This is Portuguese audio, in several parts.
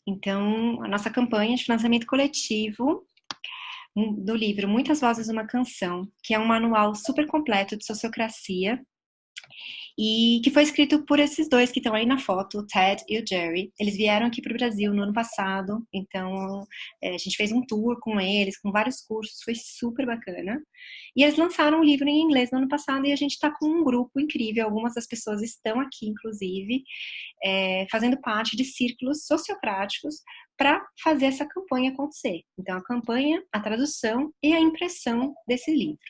Então, a nossa campanha de financiamento coletivo do livro Muitas Vozes, Uma Canção, que é um manual super completo de sociocracia, e que foi escrito por esses dois que estão aí na foto, o Ted e o Jerry. Eles vieram aqui para o Brasil no ano passado, então a gente fez um tour com eles, com vários cursos, foi super bacana. E eles lançaram um livro em inglês no ano passado e a gente está com um grupo incrível, algumas das pessoas estão aqui, inclusive, fazendo parte de círculos sociocráticos para fazer essa campanha acontecer. Então, a campanha, a tradução e a impressão desse livro.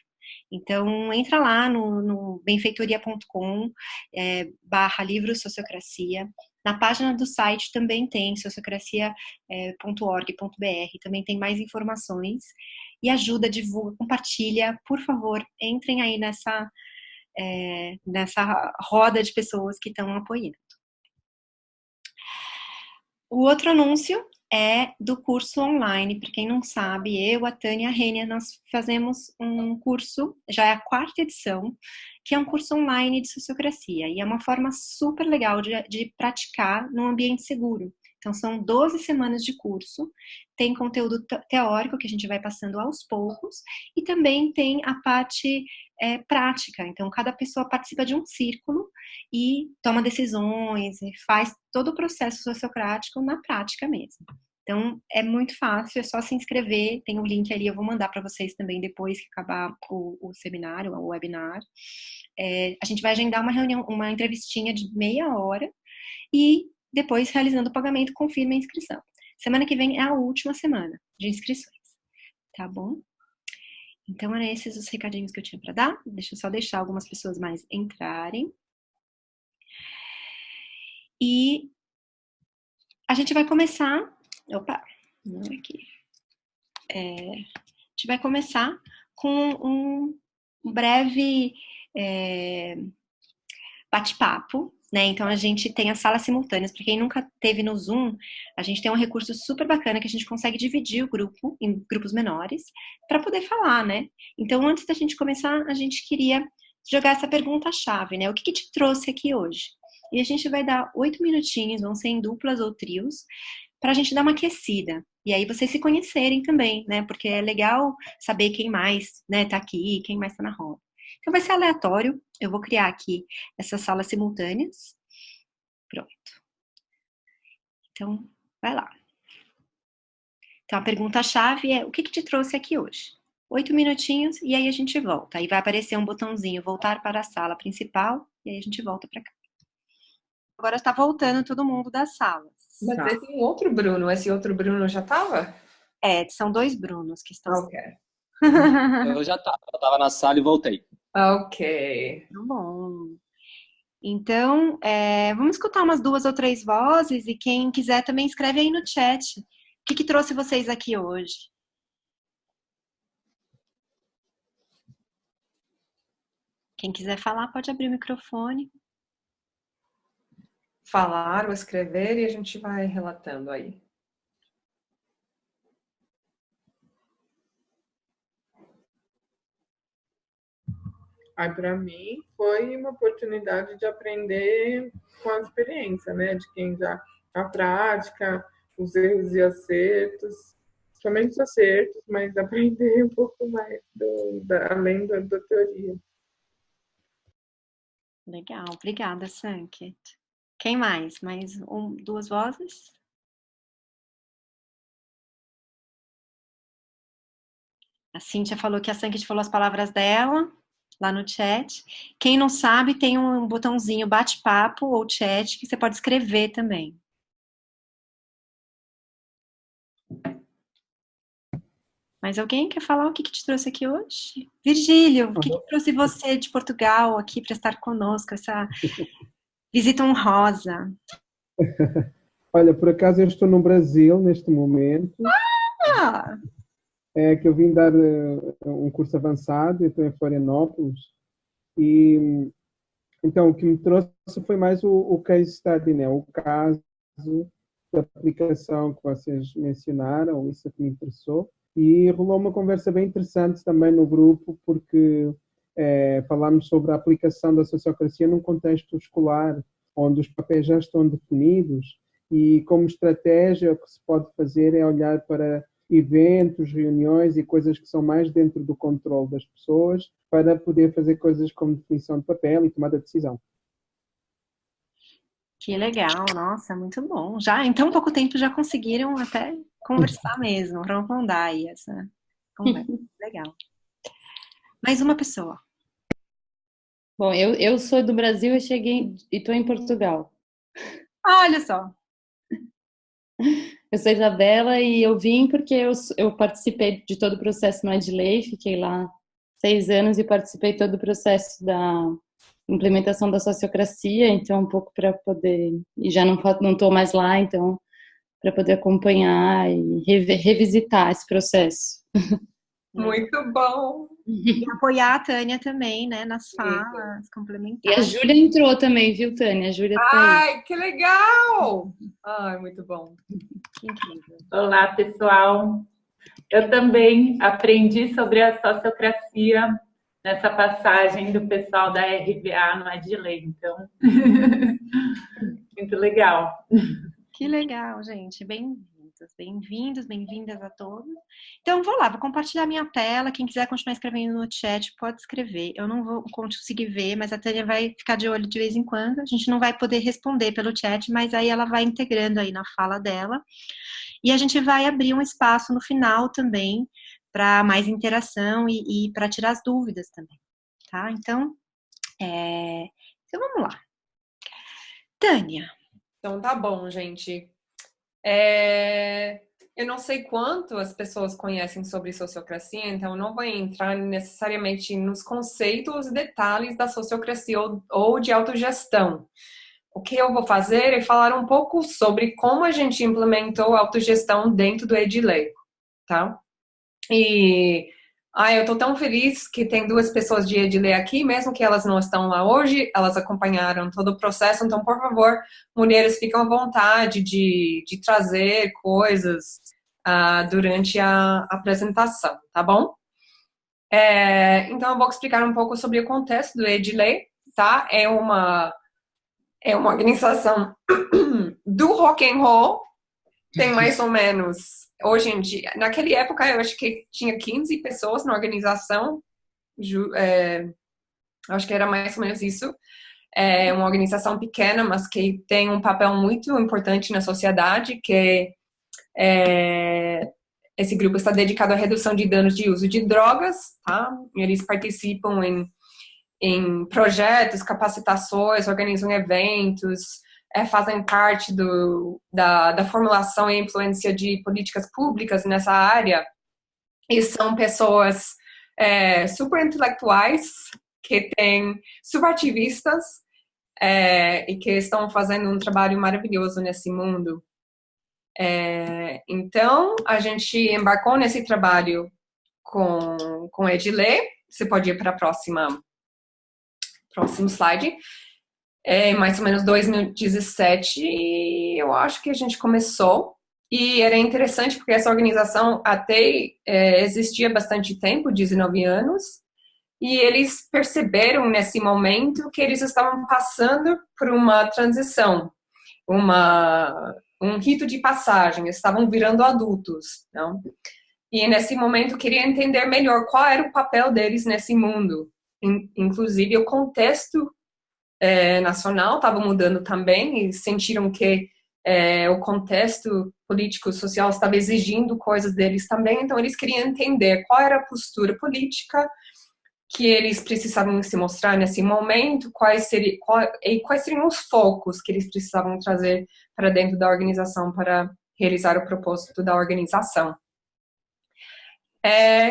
Então, entra lá no benfeitoria.com / livro sociocracia. Na página do site também tem sociocracia.org.br, também tem mais informações. E ajuda, divulga, compartilha. Por favor, entrem aí nessa roda de pessoas que estão apoiando. O outro anúncio é do curso online. Para quem não sabe, eu, a Tânia e a Rênia, nós fazemos um curso, já é a 4ª edição, que é um curso online de sociocracia. E é uma forma super legal de praticar num ambiente seguro. Então, são 12 semanas de curso, tem conteúdo teórico que a gente vai passando aos poucos, e também tem a parte prática. Então, cada pessoa participa de um círculo e toma decisões, e faz todo o processo sociocrático na prática mesmo. Então, é muito fácil, é só se inscrever, tem o link ali, eu vou mandar para vocês também depois que acabar o seminário, o webinar. A gente vai agendar uma reunião, uma entrevistinha de meia hora, e depois, realizando o pagamento, confirma a inscrição. Semana que vem é a última semana de inscrições, tá bom? Então, eram esses os recadinhos que eu tinha para dar. Deixa eu só deixar algumas pessoas mais entrarem. E a gente vai começar... Opa, não é aqui. A gente vai começar com um breve bate-papo, né? Então, a gente tem as salas simultâneas. Para quem nunca teve no Zoom, a gente tem um recurso super bacana que a gente consegue dividir o grupo em grupos menores para poder falar, né? Então, antes da gente começar, a gente queria jogar essa pergunta-chave, né? O que te trouxe aqui hoje? E a gente vai dar 8 minutinhos, vão ser em duplas ou trios, para a gente dar uma aquecida. E aí vocês se conhecerem também, né? Porque é legal saber quem mais, né, tá aqui, quem mais tá na roda. Então vai ser aleatório. Eu vou criar aqui essas salas simultâneas. Pronto. Então, vai lá. Então a pergunta-chave é: o que te trouxe aqui hoje? 8 minutinhos e aí a gente volta. Aí vai aparecer um botãozinho voltar para a sala principal e aí a gente volta para cá. Agora está voltando todo mundo das salas. Mas tem um outro Bruno. Esse outro Bruno já estava? São 2 Brunos que estão. Ok. Eu já estava na sala e voltei. Ok. Tá bom. Então, vamos escutar umas 2 ou 3 vozes e quem quiser também escreve aí no chat. O que trouxe vocês aqui hoje? Quem quiser falar pode abrir o microfone. Falar ou escrever e a gente vai relatando aí. Para mim foi uma oportunidade de aprender com a experiência, né? De quem já na prática, os erros e acertos, somente os acertos, mas aprender um pouco mais além da teoria. Legal, obrigada, Sanket. Quem mais? Mais 2 vozes? A Cíntia falou que a Sanket falou as palavras dela lá no chat. Quem não sabe, tem um botãozinho bate-papo ou chat que você pode escrever também. Mas alguém quer falar o que te trouxe aqui hoje? Virgílio, o que trouxe você de Portugal aqui para estar conosco, essa visita honrosa? Olha, por acaso eu estou no Brasil neste momento. Ah! É que eu vim dar um curso avançado, eu estou em Florianópolis. E então o que me trouxe foi mais o case study, né? O caso da aplicação que vocês mencionaram, isso é que me interessou. E rolou uma conversa bem interessante também no grupo, porque falámos sobre a aplicação da sociocracia num contexto escolar, onde os papéis já estão definidos E como estratégia, o que se pode fazer é olhar para eventos, reuniões e coisas que são mais dentro do controle das pessoas para poder fazer coisas como definição de papel e tomada de decisão. Que legal, nossa, muito bom. Já em tão pouco tempo já conseguiram até conversar mesmo, aprofundar aí essa conversa. Legal. Mais uma pessoa. Bom, eu sou do Brasil e cheguei e estou em Portugal. Olha só. Eu sou Isabela e eu vim porque eu participei de todo o processo no Edley, fiquei lá 6 anos e participei de todo o processo da implementação da sociocracia, então um pouco para poder, e já não estou mais lá, então para poder acompanhar e revisitar esse processo. Muito bom! E apoiar a Tânia também, né, nas falas, E complementar. a Júlia entrou também, viu, Tânia? A Júlia tá aí. Ai, que legal! Ai, muito bom. Que incrível. Olá, pessoal. Eu também aprendi sobre a sociocracia nessa passagem do pessoal da RVA no Edley, então, muito legal. Que legal, gente. Bem-vindos, bem-vindas a todos. Então, vou lá, vou compartilhar minha tela. Quem quiser continuar escrevendo no chat, pode escrever. Eu não vou conseguir ver, mas a Tânia vai ficar de olho de vez em quando. A gente não vai poder responder pelo chat, mas aí ela vai integrando aí na fala dela. E a gente vai abrir um espaço no final também para mais interação e para tirar as dúvidas também, tá? Então vamos lá. Tânia. Então tá bom, gente. Eu não sei quanto as pessoas conhecem sobre sociocracia, então eu não vou entrar necessariamente nos conceitos e detalhes da sociocracia ou de autogestão. O que eu vou fazer é falar um pouco sobre como a gente implementou a autogestão dentro do Edley, tá? E eu tô tão feliz que tem 2 pessoas de Edley aqui, mesmo que elas não estão lá hoje, elas acompanharam todo o processo, então, por favor, mulheres, fiquem à vontade de trazer coisas durante a apresentação, tá bom? Então, eu vou explicar um pouco sobre o contexto do Edley, tá? É uma organização do rock and roll, tem mais ou menos, hoje em dia, naquela época eu acho que tinha 15 pessoas na organização, acho que era mais ou menos isso. É uma organização pequena, mas que tem um papel muito importante na sociedade, que esse grupo está dedicado à redução de danos de uso de drogas, tá? Eles participam em projetos, capacitações, organizam eventos, fazem parte da formulação e influência de políticas públicas nessa área, e são pessoas super intelectuais, que têm super ativistas, e que estão fazendo um trabalho maravilhoso nesse mundo. Então, a gente embarcou nesse trabalho com Edley. Você pode ir para a próximo slide. Mais ou menos 2017, eu acho que a gente começou. E era interessante porque essa organização até existia há bastante tempo, 19 anos. E eles perceberam nesse momento que eles estavam passando por uma transição, um rito de passagem, estavam virando adultos, não? E nesse momento queria entender melhor qual era o papel deles nesse mundo. Inclusive o contexto nacional estava mudando também, e sentiram que o contexto político social estava exigindo coisas deles também, então eles queriam entender qual era a postura política que eles precisavam se mostrar nesse momento, quais seriam os focos que eles precisavam trazer para dentro da organização para realizar o propósito da organização.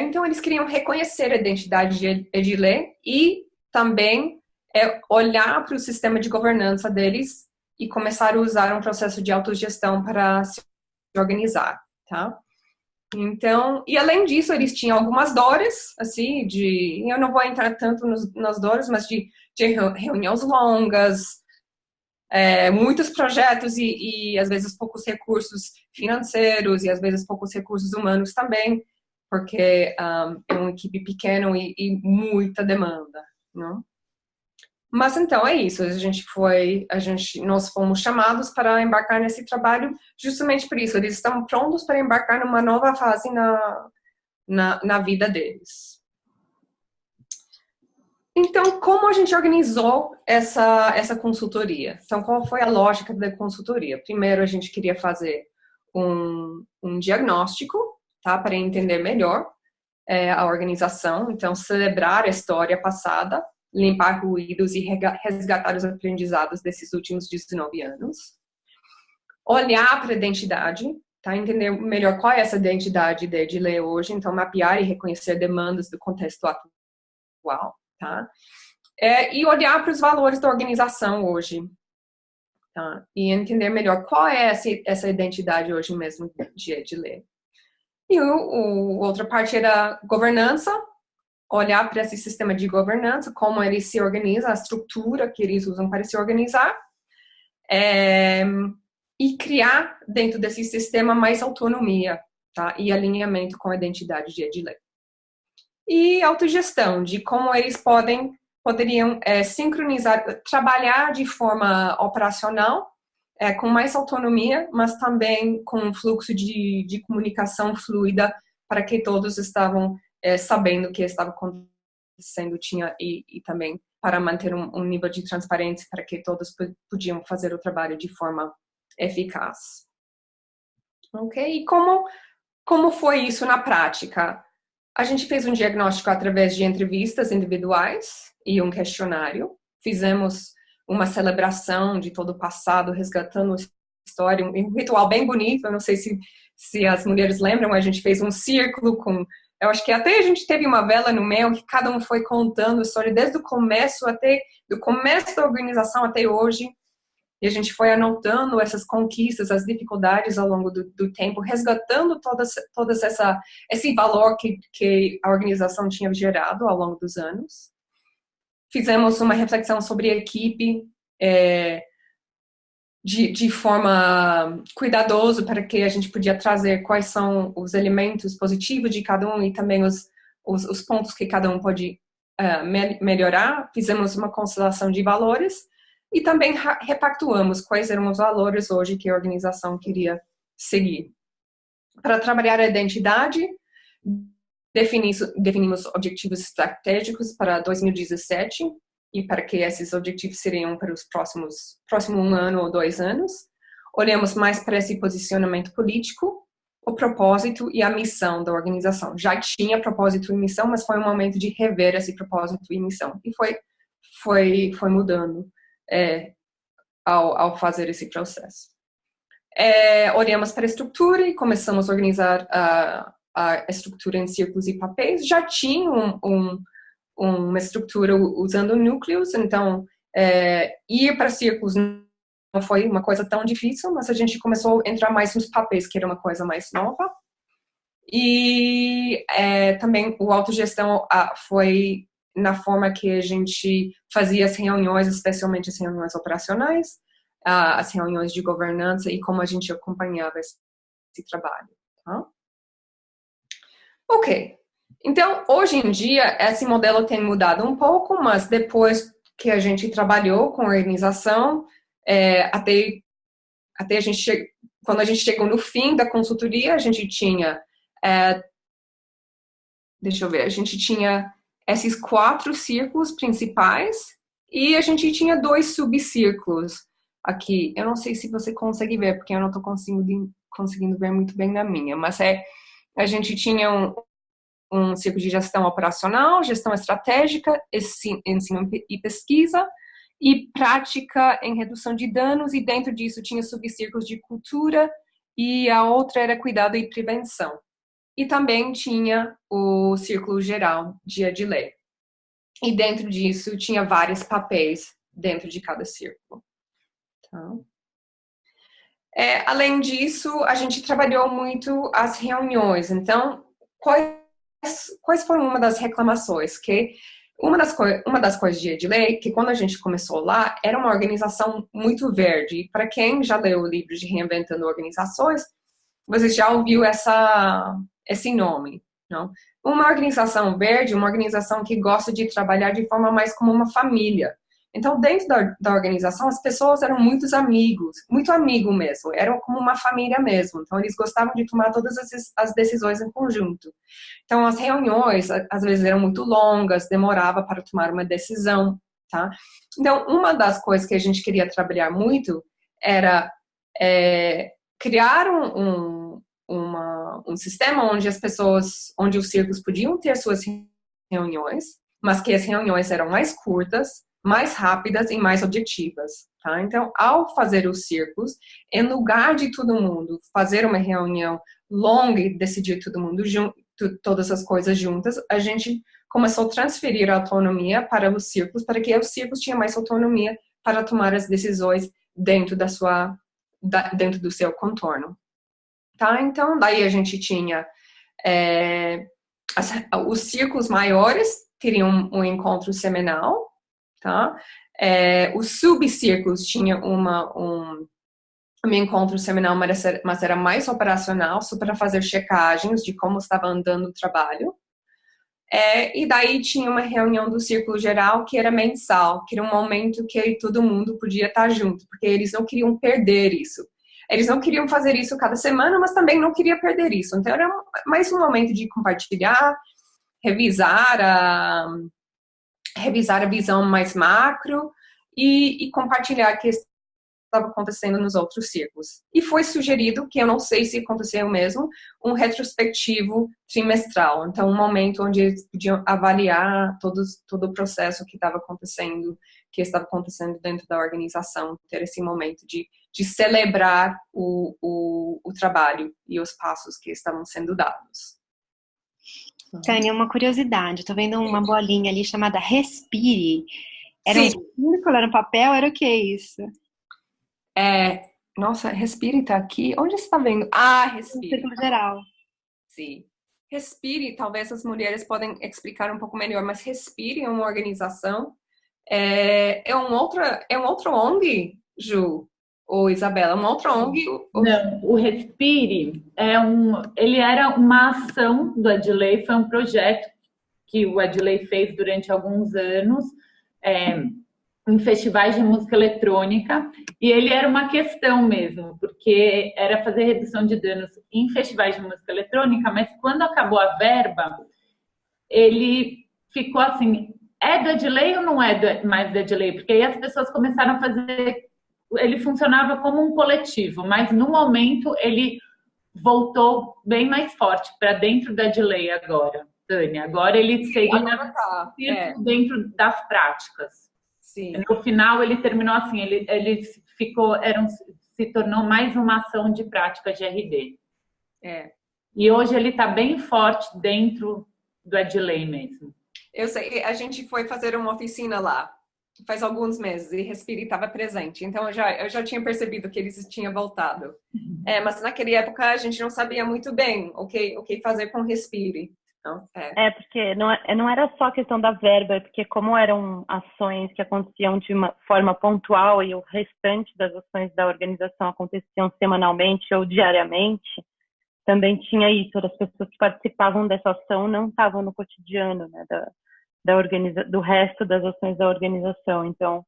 Então, eles queriam reconhecer a identidade de Edley e também olhar para o sistema de governança deles e começar a usar um processo de autogestão para se organizar, tá? Então, e além disso, eles tinham algumas dores, assim, eu não vou entrar tanto nas dores, mas de reuniões longas, muitos projetos e às vezes poucos recursos financeiros e às vezes poucos recursos humanos também, porque é uma equipe pequena e muita demanda, não? Mas então é isso, nós fomos chamados para embarcar nesse trabalho justamente por isso, eles estão prontos para embarcar numa nova fase na vida deles. Então, como a gente organizou essa consultoria? Então, qual foi a lógica da consultoria? Primeiro, a gente queria fazer um diagnóstico, tá, para entender melhor a organização, então celebrar a história passada, limpar ruídos e resgatar os aprendizados desses últimos 19 anos. Olhar para a identidade, tá? Entender melhor qual é essa identidade de Edilei hoje, então mapear e reconhecer demandas do contexto atual, tá? E olhar para os valores da organização hoje, tá? E entender melhor qual é essa identidade hoje mesmo de Edilei. E outra parte era governança, olhar para esse sistema de governança, como ele se organiza, a estrutura que eles usam para se organizar, e criar dentro desse sistema mais autonomia, tá? E alinhamento com a identidade de Edilei. E autogestão, de como eles poderiam sincronizar, trabalhar de forma operacional, com mais autonomia, mas também com um fluxo de comunicação fluida para que todos estavam sabendo o que estava acontecendo, e também para manter um nível de transparência para que todos podiam fazer o trabalho de forma eficaz. Ok? E como foi isso na prática? A gente fez um diagnóstico através de entrevistas individuais e um questionário. Fizemos uma celebração de todo o passado, resgatando a história, um ritual bem bonito. Eu não sei se as mulheres lembram, a gente fez um círculo com... Eu acho que até a gente teve uma vela no meio, que cada um foi contando a história desde o começo, do começo da organização até hoje. E a gente foi anotando essas conquistas, as dificuldades ao longo do tempo, resgatando esse valor que a organização tinha gerado ao longo dos anos. Fizemos uma reflexão sobre a equipe de forma cuidadosa para que a gente podia trazer quais são os elementos positivos de cada um e também os pontos que cada um pode melhorar. Fizemos uma constelação de valores e também repactuamos quais eram os valores hoje que a organização queria seguir. Para trabalhar a identidade, definimos objetivos estratégicos para 2017 e para que esses objetivos seriam para os próximo 1 ano ou 2 anos. Olhamos mais para esse posicionamento político, o propósito e a missão da organização. Já tinha propósito e missão, mas foi um momento de rever esse propósito e missão. E foi mudando ao fazer esse processo. Olhamos para a estrutura e começamos a organizar a estrutura em círculos e papéis. Já tinha uma estrutura usando núcleos, então ir para círculos não foi uma coisa tão difícil, mas a gente começou a entrar mais nos papéis, que era uma coisa mais nova. E também o autogestão foi na forma que a gente fazia as reuniões, especialmente as reuniões operacionais, as reuniões de governança e como a gente acompanhava esse trabalho. Tá? Ok. Então, hoje em dia, esse modelo tem mudado um pouco, mas depois que a gente trabalhou com a organização, até a gente quando a gente chegou no fim da consultoria, a gente tinha, a gente tinha esses 4 círculos principais e a gente tinha 2 subcírculos aqui. Eu não sei se você consegue ver, porque eu não estou conseguindo ver muito bem na minha, mas a gente tinha um círculo de gestão operacional, gestão estratégica, ensino e pesquisa, e prática em redução de danos, e dentro disso tinha subcírculos de cultura, e a outra era cuidado e prevenção. E também tinha o círculo geral de Edilei. E dentro disso tinha vários papéis dentro de cada círculo. Então, além disso, a gente trabalhou muito as reuniões. Então, quais foram uma das reclamações? Que uma das coisas de Edilei, que quando a gente começou lá, era uma organização muito verde. Para quem já leu o livro de Reinventando Organizações, você já ouviu esse nome, não? Uma organização verde, uma organização que gosta de trabalhar de forma mais como uma família. Então, dentro da organização, as pessoas eram muitos amigos, muito amigo mesmo, eram como uma família mesmo. Então, eles gostavam de tomar todas as decisões em conjunto. Então, as reuniões, às vezes, eram muito longas, demorava para tomar uma decisão, tá? Então, uma das coisas que a gente queria trabalhar muito era criar um sistema onde onde os círculos podiam ter suas reuniões, mas que as reuniões eram mais curtas, mais rápidas e mais objetivas, tá? Então, ao fazer os círculos, em lugar de todo mundo fazer uma reunião longa e decidir todo mundo todas as coisas juntas, a gente começou a transferir a autonomia para os círculos, para que os círculos tinham mais autonomia para tomar as decisões dentro dentro do seu contorno, tá? Então, daí a gente tinha os círculos maiores teriam um encontro semanal, tá? Os subcírculos tinham um encontro semanal, mas era mais operacional, só para fazer checagens de como estava andando o trabalho. E daí tinha uma reunião do círculo geral que era mensal, que era um momento que todo mundo podia estar junto, porque eles não queriam perder isso. Eles não queriam fazer isso cada semana, mas também não queriam perder isso. Então era mais um momento de compartilhar, revisar a visão mais macro e compartilhar o que estava acontecendo nos outros círculos. E foi sugerido, que eu não sei se aconteceu mesmo, um retrospectivo trimestral. Então, um momento onde eles podiam avaliar todo o processo que estava acontecendo dentro da organização, ter esse momento de celebrar o trabalho e os passos que estavam sendo dados. Tânia, uma curiosidade, eu tô vendo uma bolinha ali chamada Respire. Era um círculo, era um papel, era o que isso? Nossa, Respire tá aqui. Onde você tá vendo? Ah, Respire. Um círculo geral. Sim. Respire, talvez as mulheres podem explicar um pouco melhor, mas Respire é uma organização. É um outro ONG, Ju? Ou Isabela, uma outra ONG? Não, o Respire ele era uma ação do Adley, foi um projeto que o Adley fez durante alguns anos em festivais de música eletrônica, e ele era uma questão mesmo, porque era fazer redução de danos em festivais de música eletrônica, mas quando acabou a verba, ele ficou assim, é do Adley ou não é mais do Adley? Porque aí as pessoas começaram a fazer... Ele funcionava como um coletivo, mas no momento ele voltou bem mais forte para dentro da Adley agora, Tânia. Agora ele seria dentro das práticas. Sim. No final ele terminou assim, ele se tornou mais uma ação de prática de RD. E hoje ele está bem forte dentro do Adley mesmo. Eu sei, a gente foi fazer uma oficina lá faz alguns meses e Respire estava presente, então eu já tinha percebido que eles tinham voltado. Mas naquela época a gente não sabia muito bem o que fazer com Respire. Então, porque não era só questão da verba, porque como eram ações que aconteciam de uma forma pontual e o restante das ações da organização aconteciam semanalmente ou diariamente, também tinha isso, as pessoas que participavam dessa ação não estavam no cotidiano, né, do resto das ações da organização, então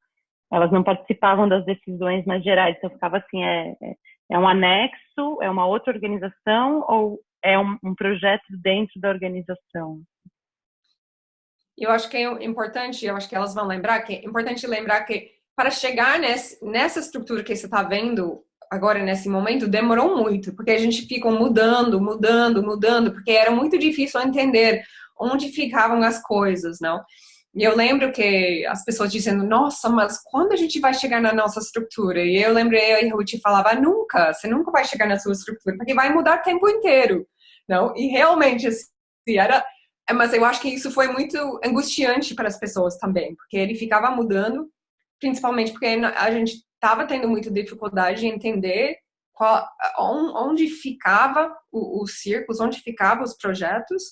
elas não participavam das decisões mais gerais, então ficava assim, é um anexo, é uma outra organização ou é um projeto dentro da organização? Eu acho que é importante, eu acho que elas vão lembrar, que é importante lembrar que para chegar nessa estrutura que você está vendo agora nesse momento, demorou muito, porque a gente ficou mudando, porque era muito difícil entender onde ficavam as coisas, não? E eu lembro que as pessoas dizendo, nossa, mas quando a gente vai chegar na nossa estrutura? E eu lembrei, a Ruth falava, nunca, você nunca vai chegar na sua estrutura, porque vai mudar o tempo inteiro, não? E realmente, assim, mas eu acho que isso foi muito angustiante para as pessoas também, porque ele ficava mudando, principalmente porque a gente estava tendo muita dificuldade de entender onde ficava os círculos, onde ficavam os projetos,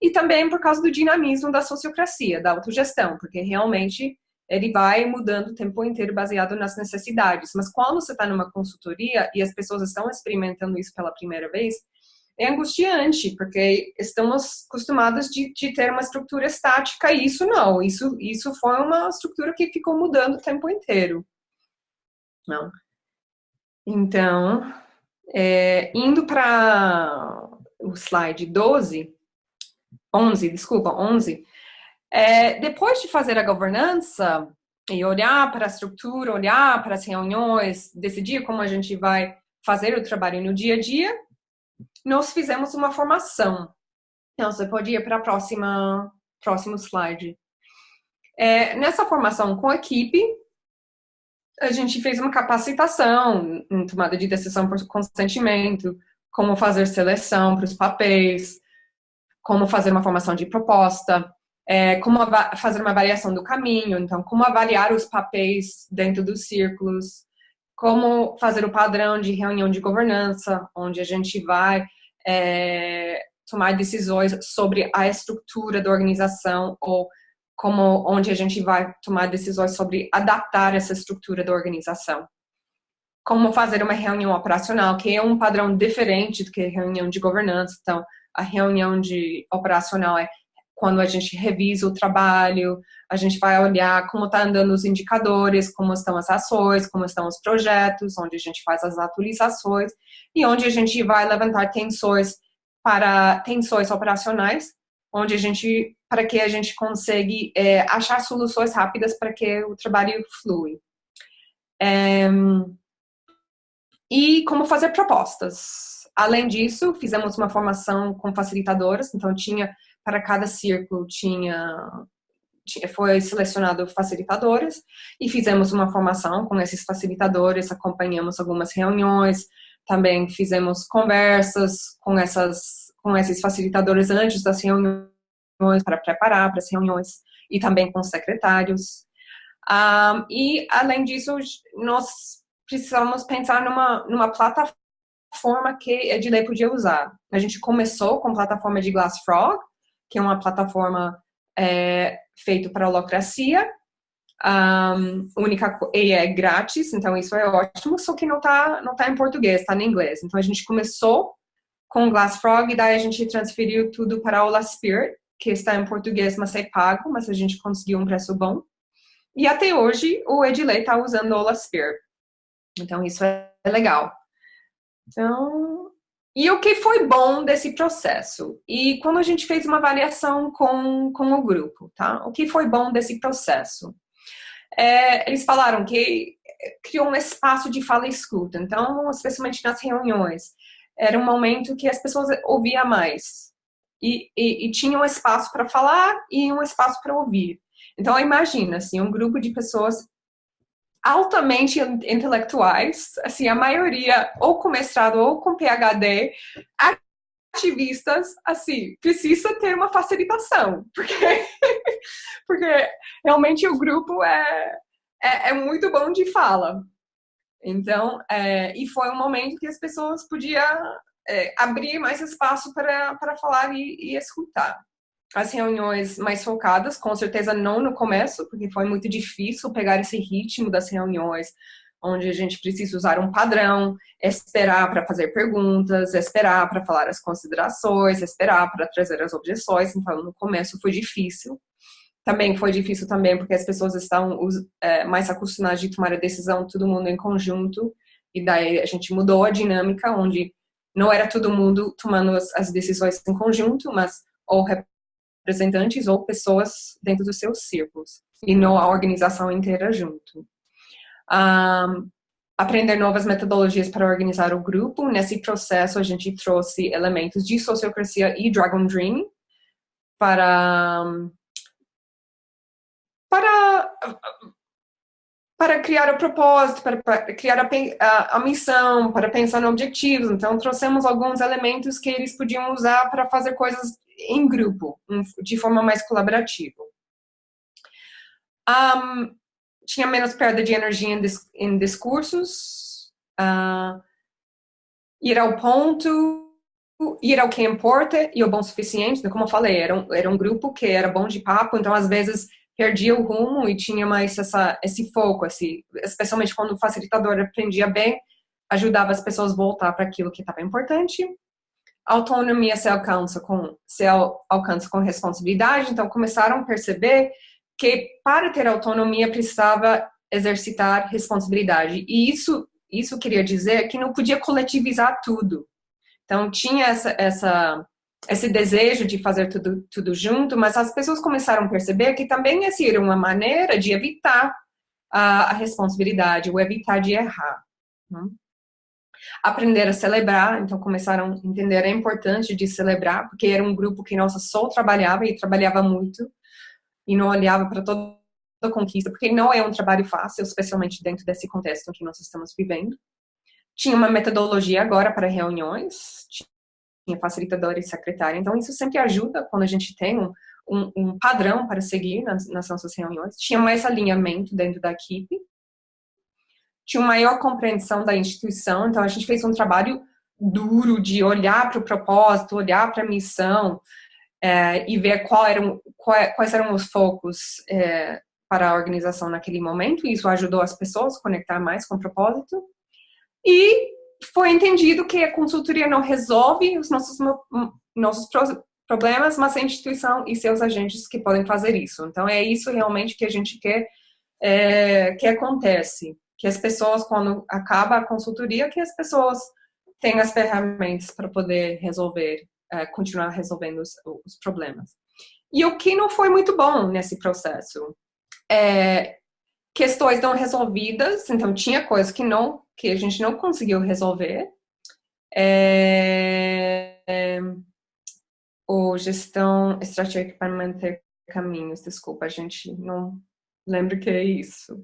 e também por causa do dinamismo da sociocracia, da autogestão, porque realmente ele vai mudando o tempo inteiro baseado nas necessidades. Mas quando você está numa consultoria e as pessoas estão experimentando isso pela primeira vez, é angustiante, porque estamos acostumados de ter uma estrutura estática, e isso não. Isso foi uma estrutura que ficou mudando o tempo inteiro. Não. Então, indo para o slide 11, depois de fazer a governança e olhar para a estrutura, olhar para as reuniões, decidir como a gente vai fazer o trabalho no dia a dia, nós fizemos uma formação. Então, você pode ir para a próximo slide. Nessa formação com a equipe, a gente fez uma capacitação em tomada de decisão por consentimento, como fazer seleção para os papéis, como fazer uma formação de proposta, como fazer uma avaliação do caminho, então, como avaliar os papéis dentro dos círculos, como fazer o padrão de reunião de governança, onde a gente vai tomar decisões sobre a estrutura da organização, ou onde a gente vai tomar decisões sobre adaptar essa estrutura da organização. Como fazer uma reunião operacional, que é um padrão diferente do que a reunião de governança. Então, a reunião operacional é quando a gente revisa o trabalho, a gente vai olhar como está andando os indicadores, como estão as ações, como estão os projetos, onde a gente faz as atualizações e onde a gente vai levantar tensões operacionais, para que a gente consiga achar soluções rápidas para que o trabalho flui. E como fazer propostas. Além disso, fizemos uma formação com facilitadoras, então para cada círculo foi selecionado facilitadores e fizemos uma formação com esses facilitadores, acompanhamos algumas reuniões, também fizemos conversas com esses facilitadores antes das reuniões para preparar para as reuniões e também com os secretários. E, além disso, nós precisamos pensar numa plataforma que a Edilei podia usar. A gente começou com a plataforma de Glassfrog, que é uma plataforma feita para a holacracia, única e é grátis, então isso é ótimo, só que não tá em português, está em inglês. Então a gente começou com Glassfrog e daí a gente transferiu tudo para a Holaspirit, que está em português, mas é pago, mas a gente conseguiu um preço bom. E até hoje o Edilei está usando o Holaspirit. Então isso é legal. Então, e o que foi bom desse processo? E quando a gente fez uma avaliação com o grupo, tá? O que foi bom desse processo? Eles falaram que criou um espaço de fala e escuta. Então, especialmente nas reuniões, era um momento que as pessoas ouviam mais. E tinha um espaço para falar e um espaço para ouvir. Então, imagina, assim, um grupo de pessoas altamente intelectuais, assim, a maioria ou com mestrado ou com PhD, ativistas, assim, precisa ter uma facilitação, porque realmente o grupo é muito bom de fala. Então, e foi um momento que as pessoas podiam abrir mais espaço para falar e escutar. As reuniões mais focadas, com certeza não no começo, porque foi muito difícil pegar esse ritmo das reuniões, onde a gente precisa usar um padrão, esperar para fazer perguntas, esperar para falar as considerações, esperar para trazer as objeções. Então, no começo foi difícil. Também foi difícil porque as pessoas estão mais acostumadas de tomar a decisão, todo mundo em conjunto, e daí a gente mudou a dinâmica, onde não era todo mundo tomando as decisões em conjunto, mas ou representantes ou pessoas dentro dos seus círculos, e não a organização inteira junto. Aprender novas metodologias para organizar o grupo. Nesse processo, a gente trouxe elementos de sociocracia e Dragon Dreaming para criar o propósito, para criar a missão, para pensar nos objetivos. Então, trouxemos alguns elementos que eles podiam usar para fazer coisas em grupo, de forma mais colaborativa. Tinha menos perda de energia em discursos, ir ao ponto, ir ao que importa e o bom o suficiente. Como eu falei, era um grupo que era bom de papo, então às vezes perdia o rumo e tinha mais esse foco, especialmente quando o facilitador aprendia bem, ajudava as pessoas a voltar para aquilo que estava importante. autonomia se alcança com responsabilidade, então começaram a perceber que para ter autonomia precisava exercitar responsabilidade. E isso queria dizer que não podia coletivizar tudo. Então tinha esse desejo de fazer tudo junto, mas as pessoas começaram a perceber que também essa era uma maneira de evitar a responsabilidade, ou evitar de errar. Né? Aprender a celebrar, então começaram a entender a importância de celebrar, porque era um grupo que, nossa, só trabalhava e trabalhava muito, e não olhava para toda a conquista, porque não é um trabalho fácil, especialmente dentro desse contexto em que nós estamos vivendo. Tinha uma metodologia agora para reuniões, tinha facilitadora e secretária, então isso sempre ajuda quando a gente tem um padrão para seguir nas nossas reuniões. Tinha mais alinhamento dentro da equipe, tinha uma maior compreensão da instituição, então a gente fez um trabalho duro de olhar para o propósito, olhar para a missão, e ver quais eram os focos para a organização naquele momento. Isso ajudou as pessoas a conectar mais com o propósito. E foi entendido que a consultoria não resolve os nossos problemas, mas a instituição e seus agentes que podem fazer isso. Então, é isso realmente que a gente quer que acontece. Que as pessoas, quando acaba a consultoria, que as pessoas tenham as ferramentas para poder resolver, continuar resolvendo os problemas. E o que não foi muito bom nesse processo? Questões não resolvidas, então tinha coisas que a gente não conseguiu resolver. Ou gestão estratégica para manter caminhos, desculpa, a gente não lembra o que é isso.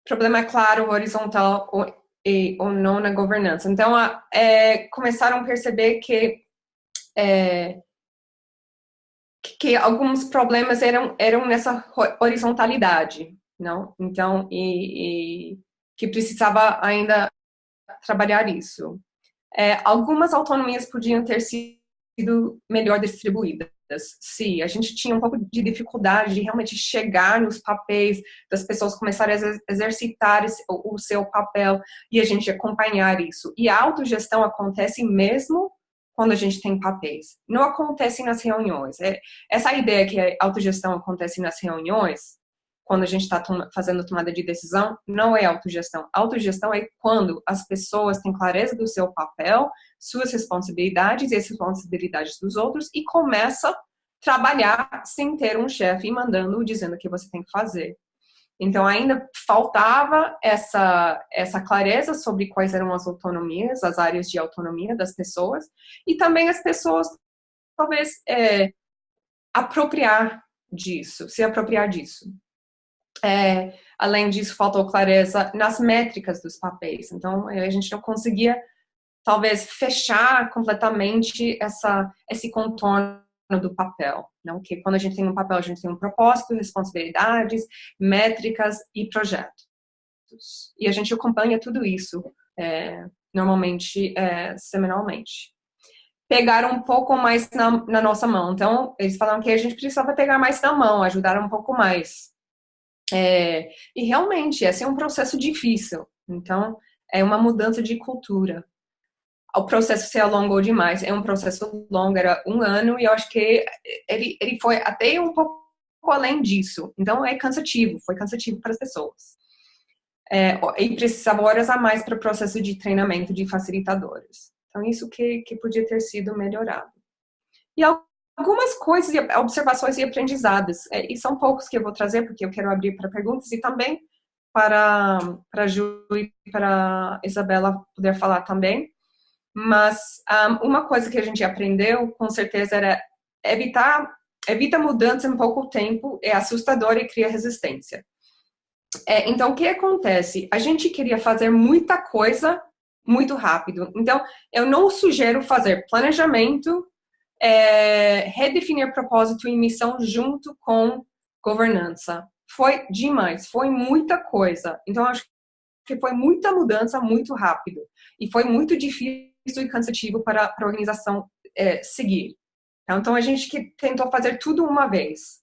Problema claro, horizontal ou não na governança. Então, começaram a perceber que alguns problemas eram nessa horizontalidade, não? Então, e que precisava ainda trabalhar isso. Algumas autonomias podiam ter sido melhor distribuídas. Sim, a gente tinha um pouco de dificuldade de realmente chegar nos papéis, das pessoas começarem a exercitar o seu papel e a gente acompanhar isso. E a autogestão acontece mesmo quando a gente tem papéis. Não acontece nas reuniões. Essa ideia que a autogestão acontece nas reuniões, quando a gente está fazendo tomada de decisão, não é autogestão. Autogestão é quando as pessoas têm clareza do seu papel, suas responsabilidades e as responsabilidades dos outros e começa a trabalhar sem ter um chefe mandando, dizendo o que você tem que fazer. Então, ainda faltava essa clareza sobre quais eram as autonomias, as áreas de autonomia das pessoas e também as pessoas, talvez, se apropriar disso. Além disso, faltou clareza nas métricas dos papéis. Então, a gente não conseguia, talvez, fechar completamente esse contorno do papel. Não? Que quando a gente tem um papel, a gente tem um propósito, responsabilidades, métricas e projetos. E a gente acompanha tudo isso, normalmente, semanalmente. Pegaram um pouco mais na nossa mão. Então, eles falaram que a gente precisava pegar mais na mão, ajudar um pouco mais. E realmente, esse é um processo difícil. Então, é uma mudança de cultura. O processo se alongou demais. É um processo longo, era 1 ano, e eu acho que ele foi até um pouco além disso. Então, foi cansativo para as pessoas. E precisava horas a mais para o processo de treinamento de facilitadores. Então, isso que podia ter sido melhorado. E algumas coisas, observações e aprendizados. E são poucos que eu vou trazer, porque eu quero abrir para perguntas e também para a Ju e para a Isabela poder falar também. Mas uma coisa que a gente aprendeu, com certeza, era evita mudança em pouco tempo, é assustador e cria resistência. Então, o que acontece? A gente queria fazer muita coisa muito rápido. Então, eu não sugiro fazer planejamento, redefinir propósito e missão junto com governança. Foi demais, foi muita coisa. Então, acho que foi muita mudança muito rápido. E foi muito difícil e cansativo para a organização seguir. Então, a gente tentou fazer tudo uma vez.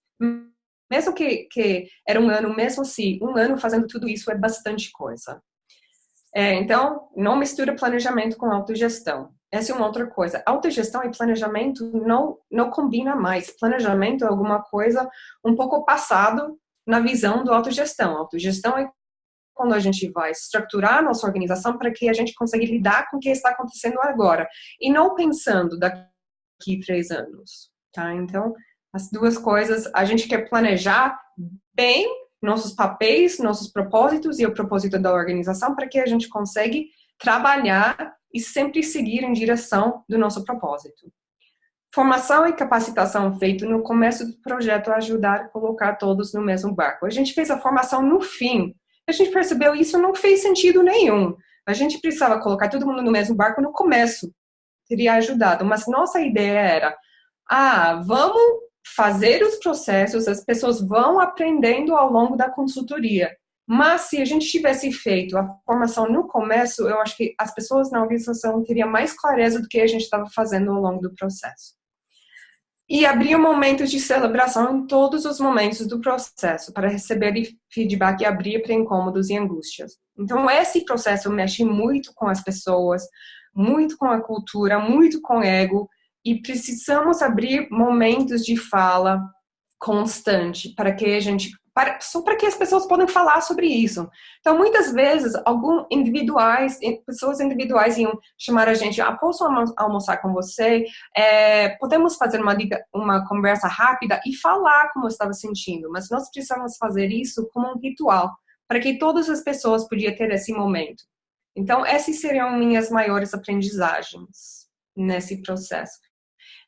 Mesmo que era 1 ano, mesmo assim, 1 ano fazendo tudo isso é bastante coisa. Então, não mistura planejamento com autogestão. Essa é uma outra coisa. Autogestão e planejamento não combina mais. Planejamento é alguma coisa um pouco passado na visão do autogestão. Autogestão é quando a gente vai estruturar a nossa organização para que a gente consiga lidar com o que está acontecendo agora. E não pensando daqui 3 anos. Tá? Então, as duas coisas, a gente quer planejar bem nossos papéis, nossos propósitos e o propósito da organização para que a gente consiga trabalhar e sempre seguir em direção do nosso propósito. Formação e capacitação feito no começo do projeto ajudar a colocar todos no mesmo barco. A gente fez a formação no fim. A gente percebeu isso não fez sentido nenhum. A gente precisava colocar todo mundo no mesmo barco no começo. Teria ajudado. Mas nossa ideia era, vamos fazer os processos, as pessoas vão aprendendo ao longo da consultoria. Mas se a gente tivesse feito a formação no começo, eu acho que as pessoas na organização teriam mais clareza do que a gente estava fazendo ao longo do processo. E abrir momentos de celebração em todos os momentos do processo, para receber feedback e abrir para incômodos e angústias. Então, esse processo mexe muito com as pessoas, muito com a cultura, muito com o ego, e precisamos abrir momentos de fala constante para que só para que as pessoas possam falar sobre isso. Então, muitas vezes, pessoas individuais iam chamar a gente, posso almoçar com você? Podemos fazer uma conversa rápida e falar como eu estava sentindo, mas nós precisamos fazer isso como um ritual, para que todas as pessoas podiam ter esse momento. Então, essas seriam minhas maiores aprendizagens nesse processo.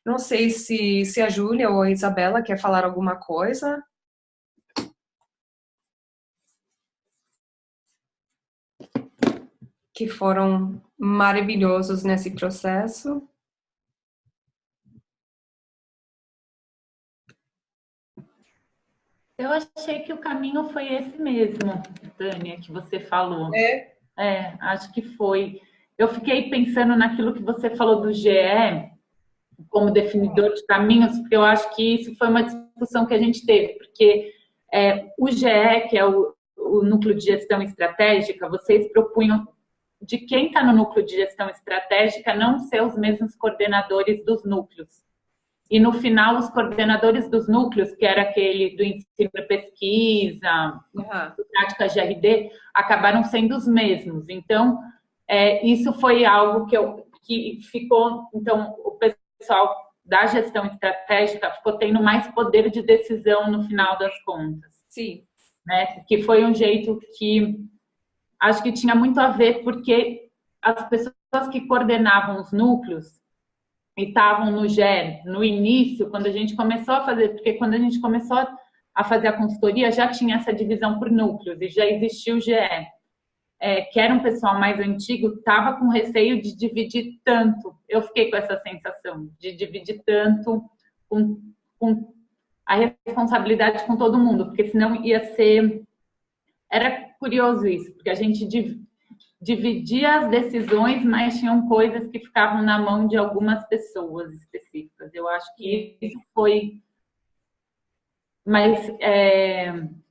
Não sei se a Júlia ou a Isabela quer falar alguma coisa. Que foram maravilhosos nesse processo. Eu achei que o caminho foi esse mesmo, Tânia, que você falou. Acho que foi. Eu fiquei pensando naquilo que você falou do GE como definidor de caminhos, porque eu acho que isso foi uma discussão que a gente teve, porque o GE, que é o Núcleo de Gestão Estratégica, vocês propunham de quem está no Núcleo de Gestão Estratégica não ser os mesmos coordenadores dos núcleos. E no final, os coordenadores dos núcleos, que era aquele do ensino e pesquisa, do prática GRD, acabaram sendo os mesmos. Então, isso foi algo que ficou... Então, o pessoal da gestão estratégica ficou tendo mais poder de decisão no final das contas. Sim. Né? Que foi um jeito que acho que tinha muito a ver, porque as pessoas que coordenavam os núcleos e estavam no GE no início, quando a gente começou a fazer, porque quando a gente começou a fazer a consultoria, já tinha essa divisão por núcleos e já existia o GE. Que era um pessoal mais antigo, estava com receio de dividir tanto. Eu fiquei com essa sensação de dividir tanto com a responsabilidade com todo mundo, porque senão ia ser... Era curioso isso, porque a gente dividia as decisões, mas tinham coisas que ficavam na mão de algumas pessoas específicas. Eu acho que isso foi... Mas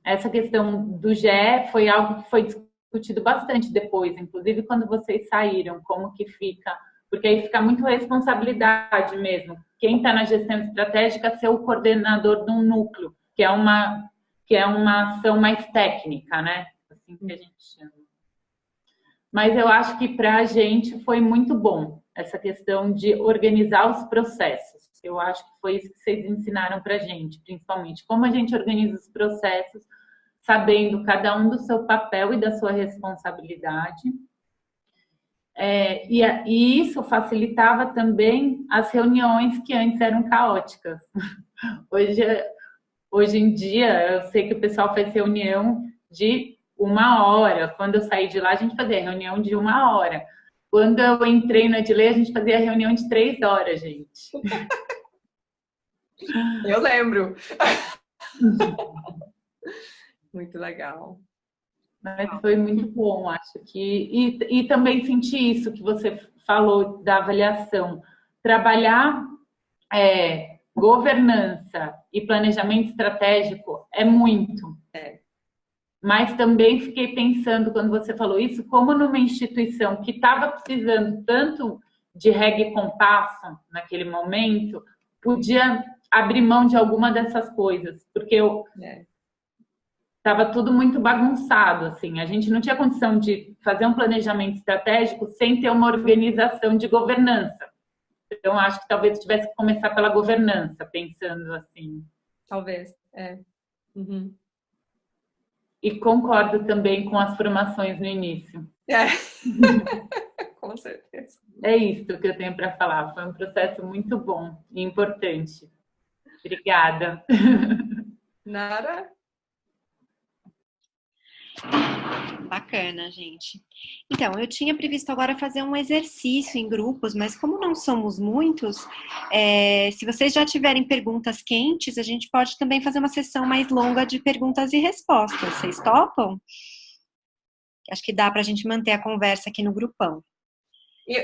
essa questão do GE foi algo que foi discutido bastante depois, inclusive quando vocês saíram, como que fica... Porque aí fica muito responsabilidade mesmo. Quem está na gestão estratégica ser o coordenador de um núcleo, que é uma ação mais técnica, né? Assim que a gente chama. Mas eu acho que para a gente foi muito bom essa questão de organizar os processos. Eu acho que foi isso que vocês ensinaram para a gente, principalmente. Como a gente organiza os processos, sabendo cada um do seu papel e da sua responsabilidade. E isso facilitava também as reuniões que antes eram caóticas. Hoje em dia, eu sei que o pessoal faz reunião de 1 hora. Quando eu saí de lá, a gente fazia reunião de 1 hora. Quando eu entrei no Edley, a gente fazia reunião de 3 horas, gente. Eu lembro. Muito legal. Mas foi muito bom, acho que... E também senti isso que você falou da avaliação. Trabalhar governança e planejamento estratégico é muito. Mas também fiquei pensando, quando você falou isso, como numa instituição que estava precisando tanto de regra e compasso naquele momento, podia abrir mão de alguma dessas coisas, porque estava tudo muito bagunçado, assim. A gente não tinha condição de fazer um planejamento estratégico sem ter uma organização de governança. Então, acho que talvez tivesse que começar pela governança, pensando assim. Talvez, Uhum. E concordo também com as formações no início. Com certeza. É isso que eu tenho para falar. Foi um processo muito bom e importante. Obrigada. Nara? Bacana, gente. Então, eu tinha previsto agora fazer um exercício em grupos, mas como não somos muitos, se vocês já tiverem perguntas quentes, a gente pode também fazer uma sessão mais longa de perguntas e respostas. Vocês topam? Acho que dá para a gente manter a conversa aqui no grupão.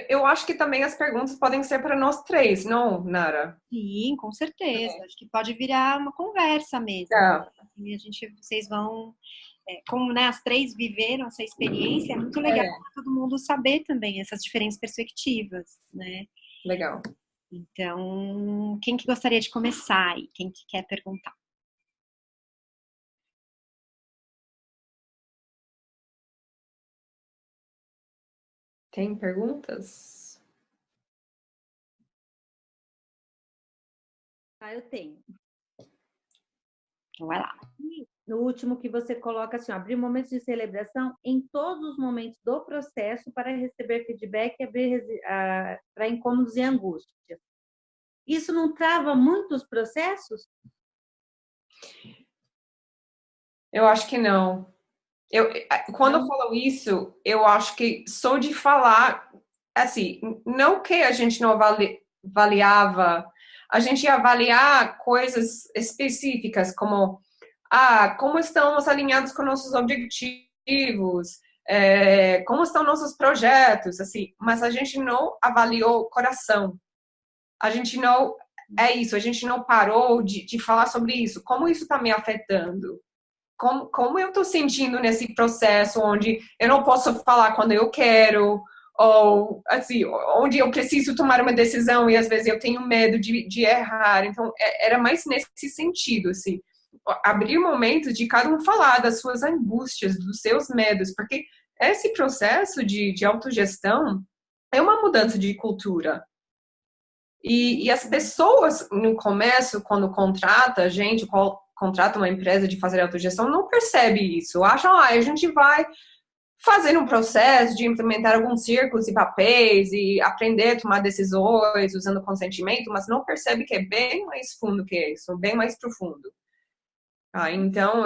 Eu acho que também as perguntas podem ser para nós três, não, Nara? Sim, com certeza. Acho que pode virar uma conversa mesmo. E vocês vão... como, né, as três viveram essa experiência, é muito legal para todo mundo saber também essas diferentes perspectivas, né? Legal. Então, quem que gostaria de começar aí? Quem que quer perguntar? Tem perguntas? Eu tenho. Então, vai lá. No último que você coloca assim, abrir momentos de celebração em todos os momentos do processo para receber feedback e abrir para incômodos e angústias. Isso não trava muitos processos? Eu acho que não. Quando eu falo isso, eu acho que só de falar, assim, não que a gente não avaliava, a gente ia avaliar coisas específicas, como como estamos alinhados com nossos objetivos, como estão nossos projetos, assim, mas a gente não avaliou o coração. A gente não, a gente não parou de falar sobre isso. Como isso está me afetando? Como eu estou sentindo nesse processo onde eu não posso falar quando eu quero, ou assim, onde eu preciso tomar uma decisão e às vezes eu tenho medo de errar. Então, era mais nesse sentido, assim, abrir momentos de cada um falar das suas angústias, dos seus medos, porque esse processo de autogestão é uma mudança de cultura. E as pessoas, no começo, quando contrata a gente, contrata uma empresa de fazer autogestão, não percebe isso. Acham, a gente vai fazer um processo de implementar alguns círculos e papéis e aprender a tomar decisões usando consentimento, mas não percebe que é bem mais fundo que isso, bem mais profundo. Então,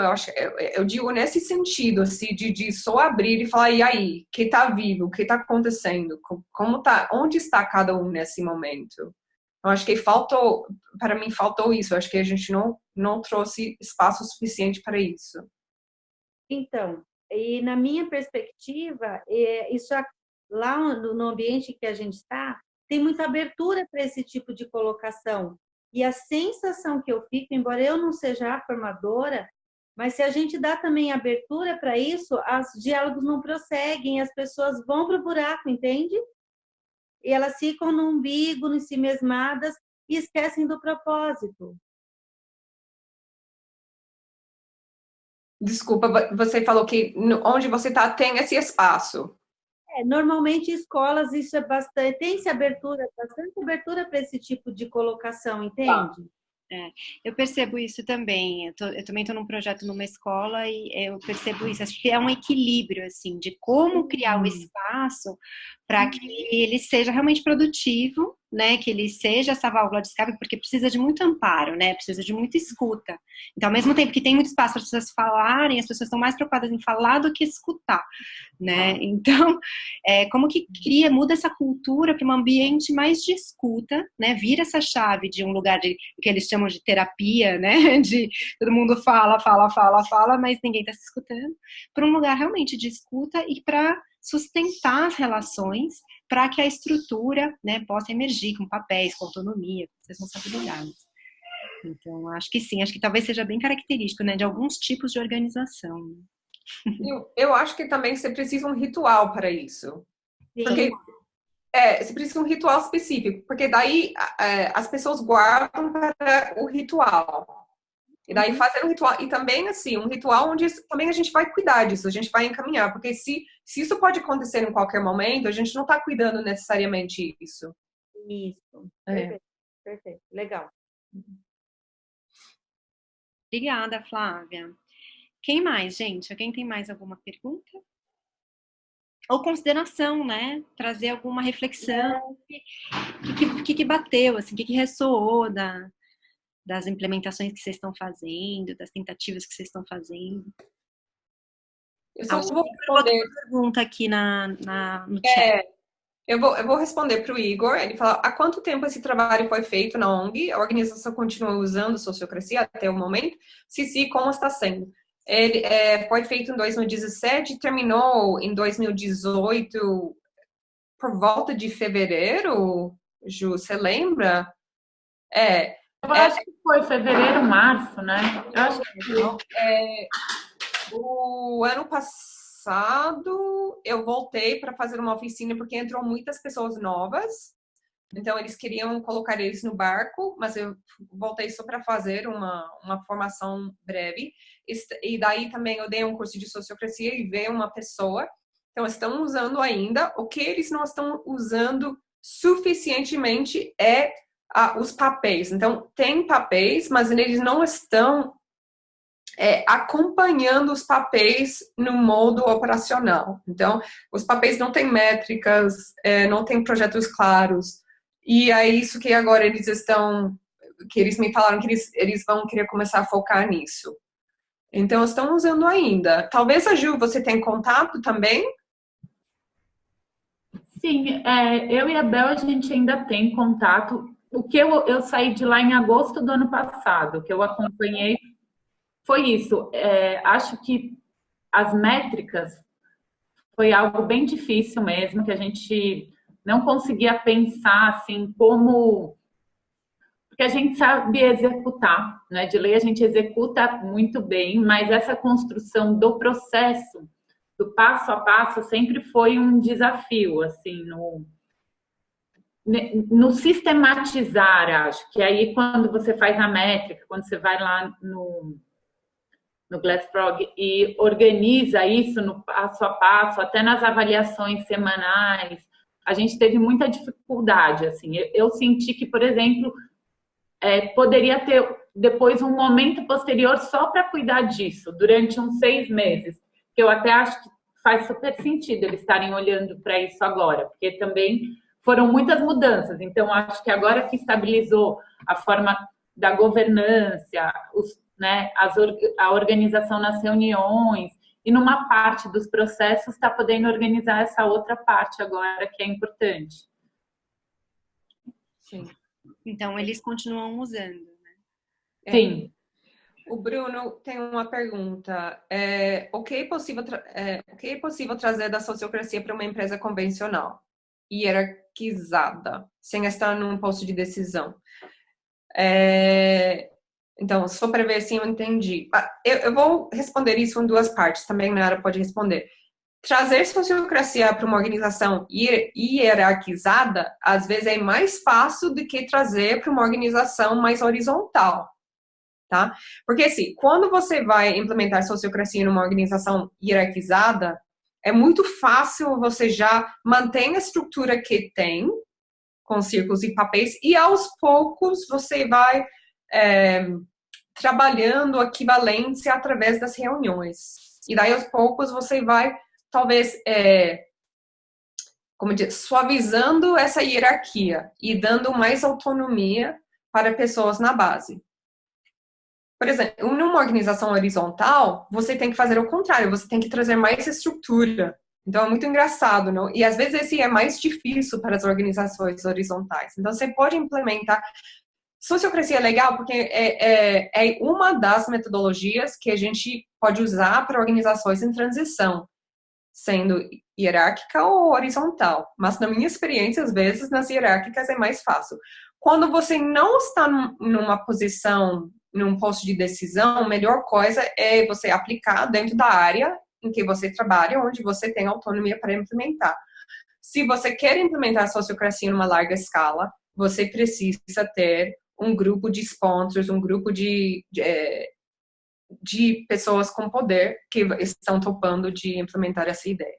eu digo nesse sentido, assim, de só abrir e falar, e aí, que tá vivo, o que tá acontecendo, como tá, onde está cada um nesse momento? Eu acho que para mim faltou isso, eu acho que a gente não trouxe espaço suficiente para isso. Então, e na minha perspectiva, isso lá no ambiente que a gente está, tem muita abertura para esse tipo de colocação. E a sensação que eu fico, embora eu não seja a formadora, mas se a gente dá também abertura para isso, os diálogos não prosseguem, as pessoas vão para o buraco, entende? E elas ficam no umbigo, em si mesmadas, e esquecem do propósito. Desculpa, você falou que onde você está tem esse espaço. Normalmente escolas isso é bastante, tem-se abertura, bastante abertura para esse tipo de colocação, entende? Eu percebo isso também. Eu também estou num projeto numa escola e eu percebo isso. Acho que é um equilíbrio, assim, de como criar o espaço para que ele seja realmente produtivo, né? Que ele seja essa válvula de escape, porque precisa de muito amparo, né? Precisa de muita escuta. Então, ao mesmo tempo que tem muito espaço para as pessoas falarem, as pessoas estão mais preocupadas em falar do que escutar, né? Então, como que muda essa cultura para um ambiente mais de escuta, né? Vira essa chave de um lugar de que eles chamam de terapia, né? De todo mundo fala, mas ninguém está se escutando, para um lugar realmente de escuta e para sustentar as relações para que a estrutura, né, possa emergir com papéis, com autonomia, com responsabilidades. Então, acho que sim, acho que talvez seja bem característico, né, de alguns tipos de organização. Eu acho que também você precisa um ritual para isso. Sim. Porque você precisa de um ritual específico, porque daí as pessoas guardam para o ritual. E daí fazer um ritual, e também assim, um ritual onde também a gente vai cuidar disso, a gente vai encaminhar, porque se isso pode acontecer em qualquer momento, a gente não está cuidando necessariamente isso. Isso, perfeito, perfeito, legal. Obrigada, Flávia. Quem mais, gente? Alguém tem mais alguma pergunta? Ou consideração, né? Trazer alguma reflexão. O que bateu, assim, o que ressoou das implementações que vocês estão fazendo, das tentativas que vocês estão fazendo. Eu só vou responder outra pergunta aqui no chat. Eu vou responder para o Igor. Ele fala: há quanto tempo esse trabalho foi feito na ONG? A organização continua usando sociocracia até o momento? Se, como está sendo? Ele foi feito em 2017 e terminou em 2018, por volta de fevereiro, Ju, você lembra? Eu acho que foi fevereiro, março, né? Eu acho que o ano passado eu voltei para fazer uma oficina porque entrou muitas pessoas novas. Então eles queriam colocar eles no barco, mas eu voltei só para fazer uma formação breve. E daí também eu dei um curso de sociocracia e veio uma pessoa. Então estão usando ainda. O que eles não estão usando suficientemente os papéis. Então, tem papéis, mas eles não estão acompanhando os papéis no modo operacional. Então, os papéis não têm métricas, não têm projetos claros. E é isso que agora eles me falaram que eles vão querer começar a focar nisso. Então, estão usando ainda. Talvez, a Ju, você tem contato também? Sim, eu e a Bel, a gente ainda tem contato. O que eu saí de lá em agosto do ano passado, que eu acompanhei, foi isso. Acho que as métricas foi algo bem difícil mesmo, que a gente não conseguia pensar assim como... Porque a gente sabe executar, né? De lei a gente executa muito bem, mas essa construção do processo, do passo a passo, sempre foi um desafio, assim, no sistematizar, acho que aí quando você faz a métrica, quando você vai lá no Glassfrog e organiza isso no passo a passo, até nas avaliações semanais, a gente teve muita dificuldade, assim. Eu senti que, por exemplo, poderia ter depois um momento posterior só para cuidar disso, durante uns 6 meses, que eu até acho que faz super sentido eles estarem olhando para isso agora, porque também foram muitas mudanças. Então, acho que agora que estabilizou a forma da governança, a organização nas reuniões, e numa parte dos processos está podendo organizar essa outra parte agora, que é importante. Sim. Então, eles continuam usando, né? Sim. O Bruno tem uma pergunta. O que é possível trazer da sociocracia para uma empresa convencional, hierarquizada, sem estar num posto de decisão? Então, só para ver se eu entendi. Eu vou responder isso em 2 partes, também a Nara pode responder. Trazer sociocracia para uma organização hierarquizada, às vezes é mais fácil do que trazer para uma organização mais horizontal, tá? Porque, assim, quando você vai implementar sociocracia numa organização hierarquizada, é muito fácil você já manter a estrutura que tem, com círculos e papéis, e aos poucos você vai trabalhando a equivalência através das reuniões. E daí, aos poucos, você vai, talvez, suavizando essa hierarquia e dando mais autonomia para pessoas na base. Por exemplo, numa organização horizontal, você tem que fazer o contrário, você tem que trazer mais estrutura. Então, é muito engraçado, não? E, às vezes, esse é mais difícil para as organizações horizontais. Então, você pode implementar... Sociocracia é legal porque é uma das metodologias que a gente pode usar para organizações em transição, sendo hierárquica ou horizontal. Mas, na minha experiência, às vezes, nas hierárquicas é mais fácil. Quando você não está numa posição, num posto de decisão, a melhor coisa é você aplicar dentro da área em que você trabalha, onde você tem autonomia para implementar. Se você quer implementar a sociocracia numa larga escala, você precisa ter um grupo de sponsors, um grupo de pessoas com poder que estão topando de implementar essa ideia.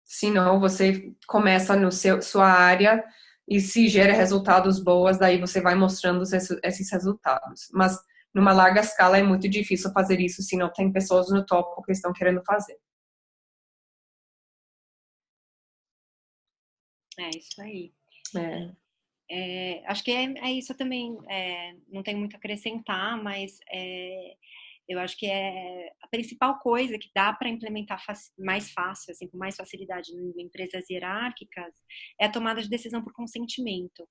Senão, você começa no sua área e se gera resultados bons, daí você vai mostrando esses resultados. Mas, numa larga escala, é muito difícil fazer isso se não tem pessoas no topo que estão querendo fazer. É isso aí. Acho que é isso também. Não tem muito a acrescentar, mas eu acho que a principal coisa que dá para implementar mais fácil, assim, com mais facilidade em empresas hierárquicas, é a tomada de decisão por consentimento,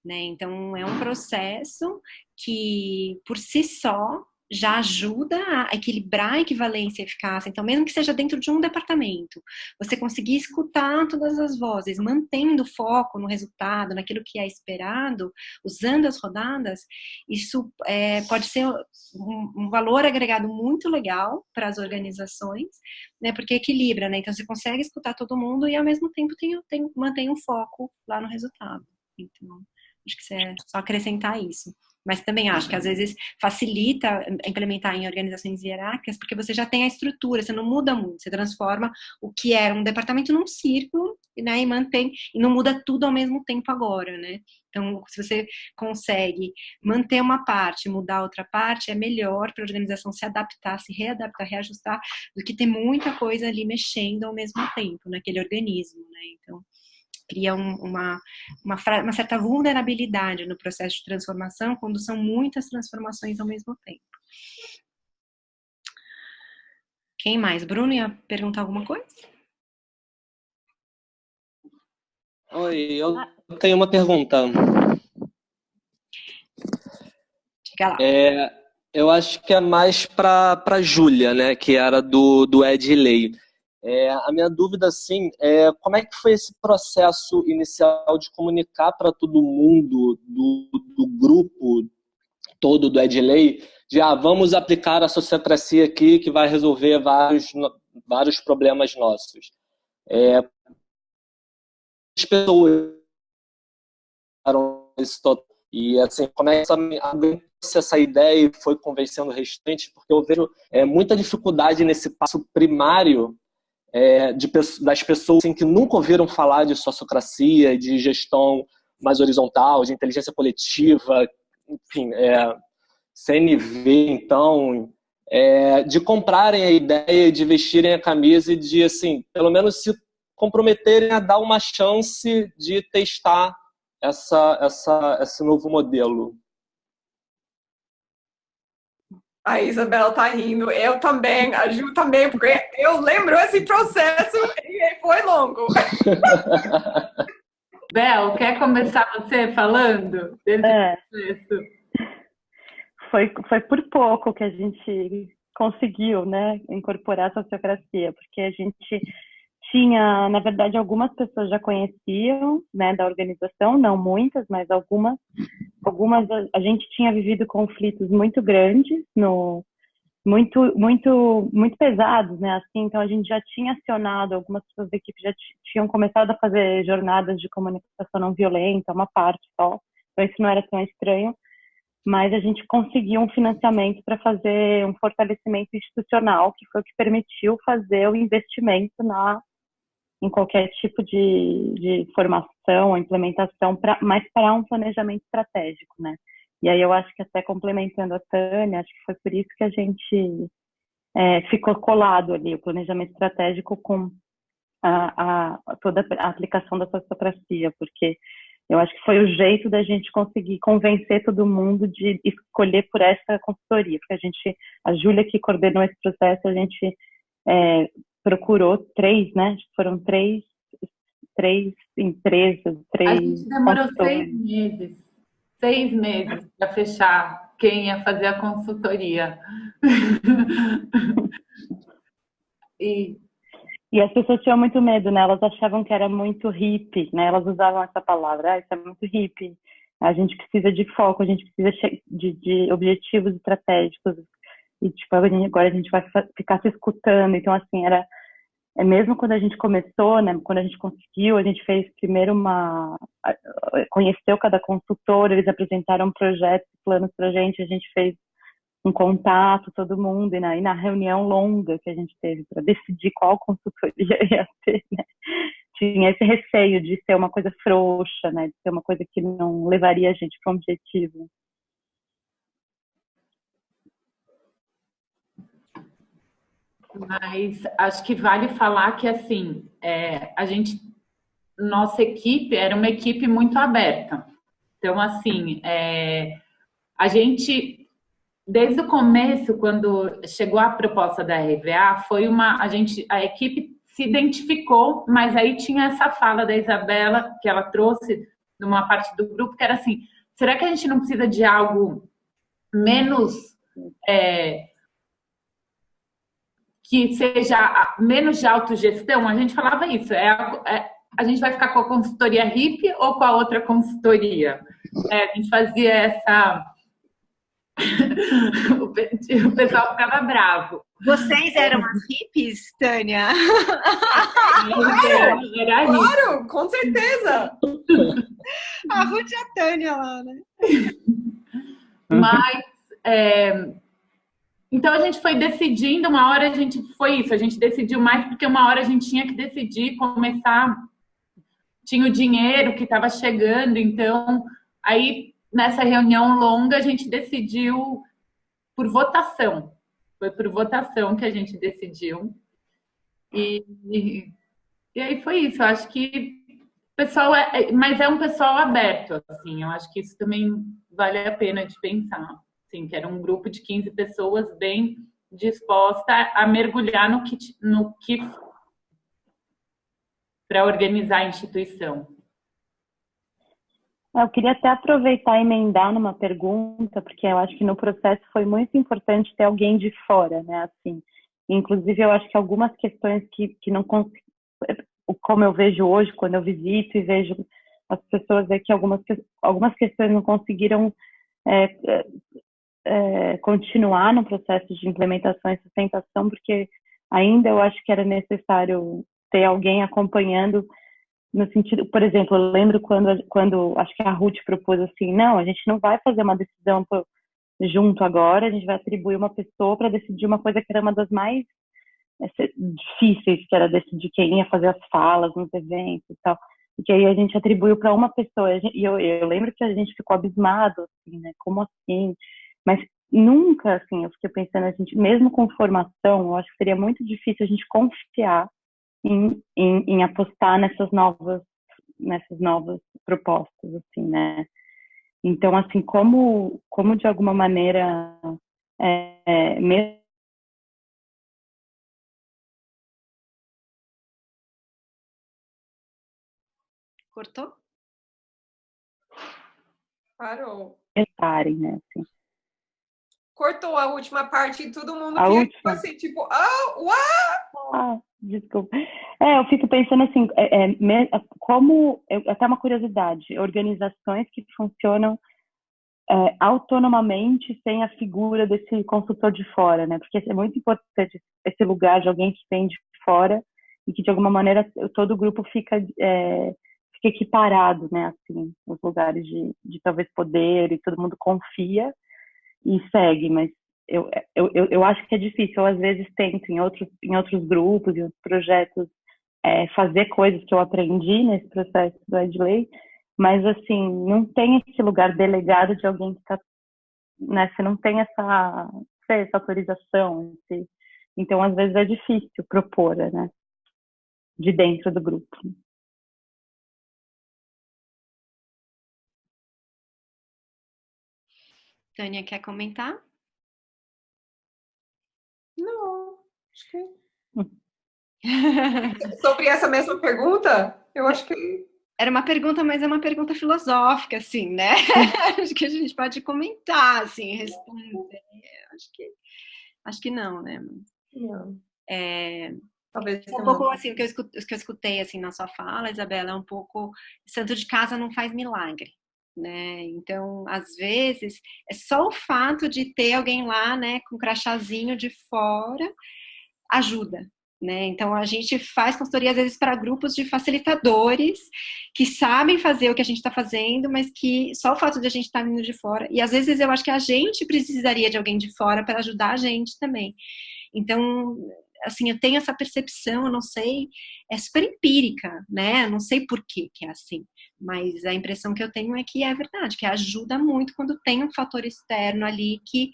né? Então, é um processo que, por si só, já ajuda a equilibrar a equivalência e eficácia. Então, mesmo que seja dentro de um departamento, você conseguir escutar todas as vozes, mantendo foco no resultado, naquilo que é esperado, usando as rodadas, isso pode ser um valor agregado muito legal para as organizações, né? Porque equilibra, né? Então, você consegue escutar todo mundo e, ao mesmo tempo, mantém um foco lá no resultado. Então, acho que é só acrescentar isso. Mas também acho que às vezes facilita implementar em organizações hierárquicas, porque você já tem a estrutura, você não muda muito, você transforma o que era um departamento num círculo, né, e mantém, e não muda tudo ao mesmo tempo agora, né? Então, se você consegue manter uma parte, mudar outra parte, é melhor para a organização se adaptar, se readaptar, reajustar, do que ter muita coisa ali mexendo ao mesmo tempo naquele organismo, né? Então, cria uma certa vulnerabilidade no processo de transformação quando são muitas transformações ao mesmo tempo. Quem mais? Bruno, ia perguntar alguma coisa? Oi, eu tenho uma pergunta. Diga lá. Eu acho que é mais para a Júlia, né, que era do Edley. A minha dúvida, assim, é como é que foi esse processo inicial de comunicar para todo mundo do grupo todo do Edley, de vamos aplicar a sociocracia aqui que vai resolver vários problemas nossos. As pessoas e assim, como é que essa ideia foi convencendo o restante, porque eu vejo muita dificuldade nesse passo primário das pessoas assim, que nunca ouviram falar de sociocracia, de gestão mais horizontal, de inteligência coletiva, enfim, CNV, então, de comprarem a ideia, de vestirem a camisa e de, assim, pelo menos se comprometerem a dar uma chance de testar esse novo modelo. A Isabela tá rindo, eu também, a Ju também, porque eu lembro esse processo e foi longo. Bel, quer começar você falando desse processo? Foi por pouco que a gente conseguiu, né, incorporar a sociocracia, porque a gente tinha, na verdade, algumas pessoas já conheciam, né, da organização, não muitas, mas algumas a gente tinha vivido conflitos muito grandes, muito pesados, né, assim, então a gente já tinha acionado, algumas pessoas da equipe já tinham começado a fazer jornadas de comunicação não violenta, uma parte só, então isso não era tão estranho, mas a gente conseguiu um financiamento para fazer um fortalecimento institucional, que foi o que permitiu fazer o investimento em qualquer tipo de formação ou implementação, mas para um planejamento estratégico, né? E aí eu acho que até complementando a Tânia, acho que foi por isso que a gente ficou colado ali, o planejamento estratégico com toda a aplicação da sociocracia, porque eu acho que foi o jeito da gente conseguir convencer todo mundo de escolher por essa consultoria, porque a Júlia que coordenou esse processo, a gente procurou 3, né? Foram três empresas, 3 A gente demorou consultores. 6 meses para fechar quem ia fazer a consultoria. E as pessoas tinham muito medo, né? Elas achavam que era muito hippie, né? Elas usavam essa palavra, isso é muito hippie. A gente precisa de foco, a gente precisa de objetivos estratégicos. e tipo, agora a gente vai ficar se escutando. Então, assim, mesmo quando a gente começou, né, quando a gente conseguiu, a gente fez primeiro conheceu cada consultor, eles apresentaram projetos, planos pra gente, a gente fez um contato, todo mundo, e na reunião longa que a gente teve para decidir qual consultoria ia ter, né, tinha esse receio de ser uma coisa frouxa, né, de ser uma coisa que não levaria a gente para um objetivo. Mas acho que vale falar que, assim, nossa equipe era uma equipe muito aberta. Então, assim, a gente, desde o começo, quando chegou a proposta da RVA, a equipe se identificou, mas aí tinha essa fala da Isabela, que ela trouxe numa parte do grupo, que era assim, será que a gente não precisa de algo menos... que seja menos de autogestão? A gente falava isso, a gente vai ficar com a consultoria hippie ou com a outra consultoria? A gente fazia essa... o pessoal ficava bravo. Vocês eram as hippies, Tânia? Era claro, com certeza! A Ruth e a Tânia lá, né? Mas... Então a gente foi decidindo, uma hora a gente decidiu mais porque uma hora a gente tinha que decidir, começar, tinha o dinheiro que estava chegando, então aí nessa reunião longa a gente decidiu por votação, foi por votação que a gente decidiu, e aí foi isso. Eu acho que o pessoal mas é um pessoal aberto, assim, eu acho que isso também vale a pena de pensar. Sim, que era um grupo de 15 pessoas bem disposta a mergulhar no que para organizar a instituição. Eu queria até aproveitar e emendar numa pergunta, porque eu acho que no processo foi muito importante ter alguém de fora, né? Assim, inclusive eu acho que algumas questões que não consigo, como eu vejo hoje quando eu visito e vejo as pessoas que algumas questões não conseguiram continuar no processo de implementação e sustentação, porque ainda eu acho que era necessário ter alguém acompanhando, no sentido, por exemplo, eu lembro quando acho que a Ruth propôs assim, não, a gente não vai fazer uma decisão junto agora, a gente vai atribuir uma pessoa para decidir uma coisa que era uma das mais difíceis, que era decidir quem ia fazer as falas nos eventos e tal, e que aí a gente atribuiu para uma pessoa, e eu lembro que a gente ficou abismado, assim, né, como assim? Mas nunca, assim, eu fiquei pensando, a gente, mesmo com formação, eu acho que seria muito difícil a gente confiar em apostar nessas novas propostas, assim, né? Então, assim, como de alguma maneira, mesmo... Cortou? Parou. Pensarem, né, assim. Cortou a última parte e todo mundo fica assim, tipo, uau! Desculpa. Eu fico pensando assim, como, até uma curiosidade, organizações que funcionam autonomamente sem a figura desse consultor de fora, né? Porque é muito importante esse lugar de alguém que vem de fora e que de alguma maneira todo o grupo fica equiparado, né? Assim, os lugares de talvez poder, e todo mundo confia e segue, mas eu acho que é difícil. Eu às vezes tento em outros grupos, em outros projetos, fazer coisas que eu aprendi nesse processo do Edley, mas assim, não tem esse lugar delegado de alguém que está, né, você não tem essa autorização, então às vezes é difícil propor, né, de dentro do grupo. Tânia, quer comentar? Não, acho que... Sobre essa mesma pergunta, eu acho que... Era uma pergunta, mas é uma pergunta filosófica, assim, né? Acho que a gente pode comentar, assim, responder. Acho que não, né? Não. Talvez um pouco assim, o que eu escutei assim na sua fala, Isabela, é um pouco santo de casa não faz milagre, né? Então, às vezes, é só o fato de ter alguém lá, né, com crachazinho de fora, ajuda, né? Então, a gente faz consultoria, às vezes, para grupos de facilitadores que sabem fazer o que a gente está fazendo, mas que só o fato de a gente estar vindo de fora, e às vezes eu acho que a gente precisaria de alguém de fora para ajudar a gente também. Então, assim, eu tenho essa percepção, eu não sei, é super empírica, né? Eu não sei por que é assim, mas a impressão que eu tenho é que é verdade, que ajuda muito quando tem um fator externo ali que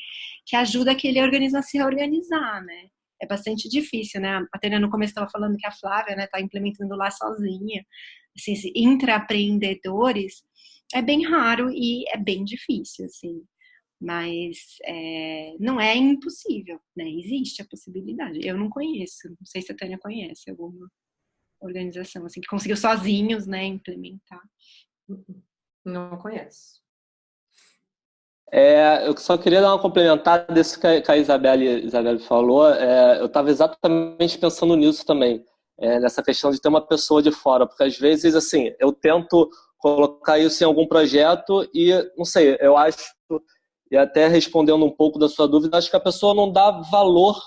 ajuda aquele organismo a se reorganizar, né? É bastante difícil, né? A Tânia no começo estava falando que a Flávia, né, tá implementando lá sozinha. Assim, intraempreendedores é bem raro e é bem difícil, assim. Mas não é impossível, né? Existe a possibilidade. Eu não conheço, não sei se a Tânia conhece alguma organização assim que conseguiu sozinhos, né, implementar. Não conheço. Eu só queria dar uma complementada desse que a Isabelle falou. Eu estava exatamente pensando nisso também, nessa questão de ter uma pessoa de fora, porque às vezes, assim, eu tento colocar isso em algum projeto e, não sei, eu acho, e até respondendo um pouco da sua dúvida, acho que a pessoa não dá valor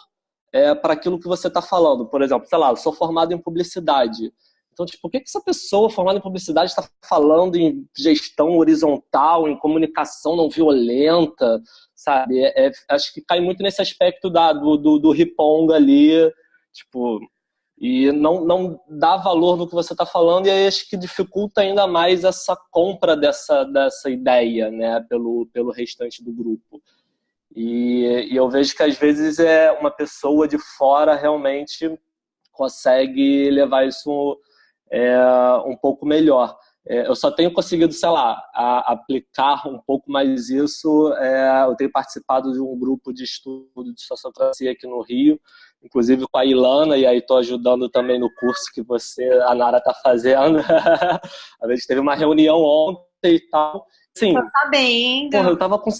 para aquilo que você está falando. Por exemplo, sei lá, eu sou formado em publicidade. Então, tipo, por que essa pessoa formada em publicidade está falando em gestão horizontal, em comunicação não violenta, sabe? Acho que cai muito nesse aspecto do riponga ali, tipo, e não dá valor no que você está falando, e aí acho que dificulta ainda mais essa compra dessa ideia, né, pelo restante do grupo. E eu vejo que às vezes uma pessoa de fora realmente consegue levar isso um pouco melhor. Eu só tenho conseguido, sei lá, aplicar um pouco mais isso. Eu tenho participado de um grupo de estudo de sociocracia aqui no Rio, inclusive com a Ilana, e aí estou ajudando também no curso que a Nara está fazendo. A gente teve uma reunião ontem e tal. Sim. Tô sabendo. Porra, eu tava com...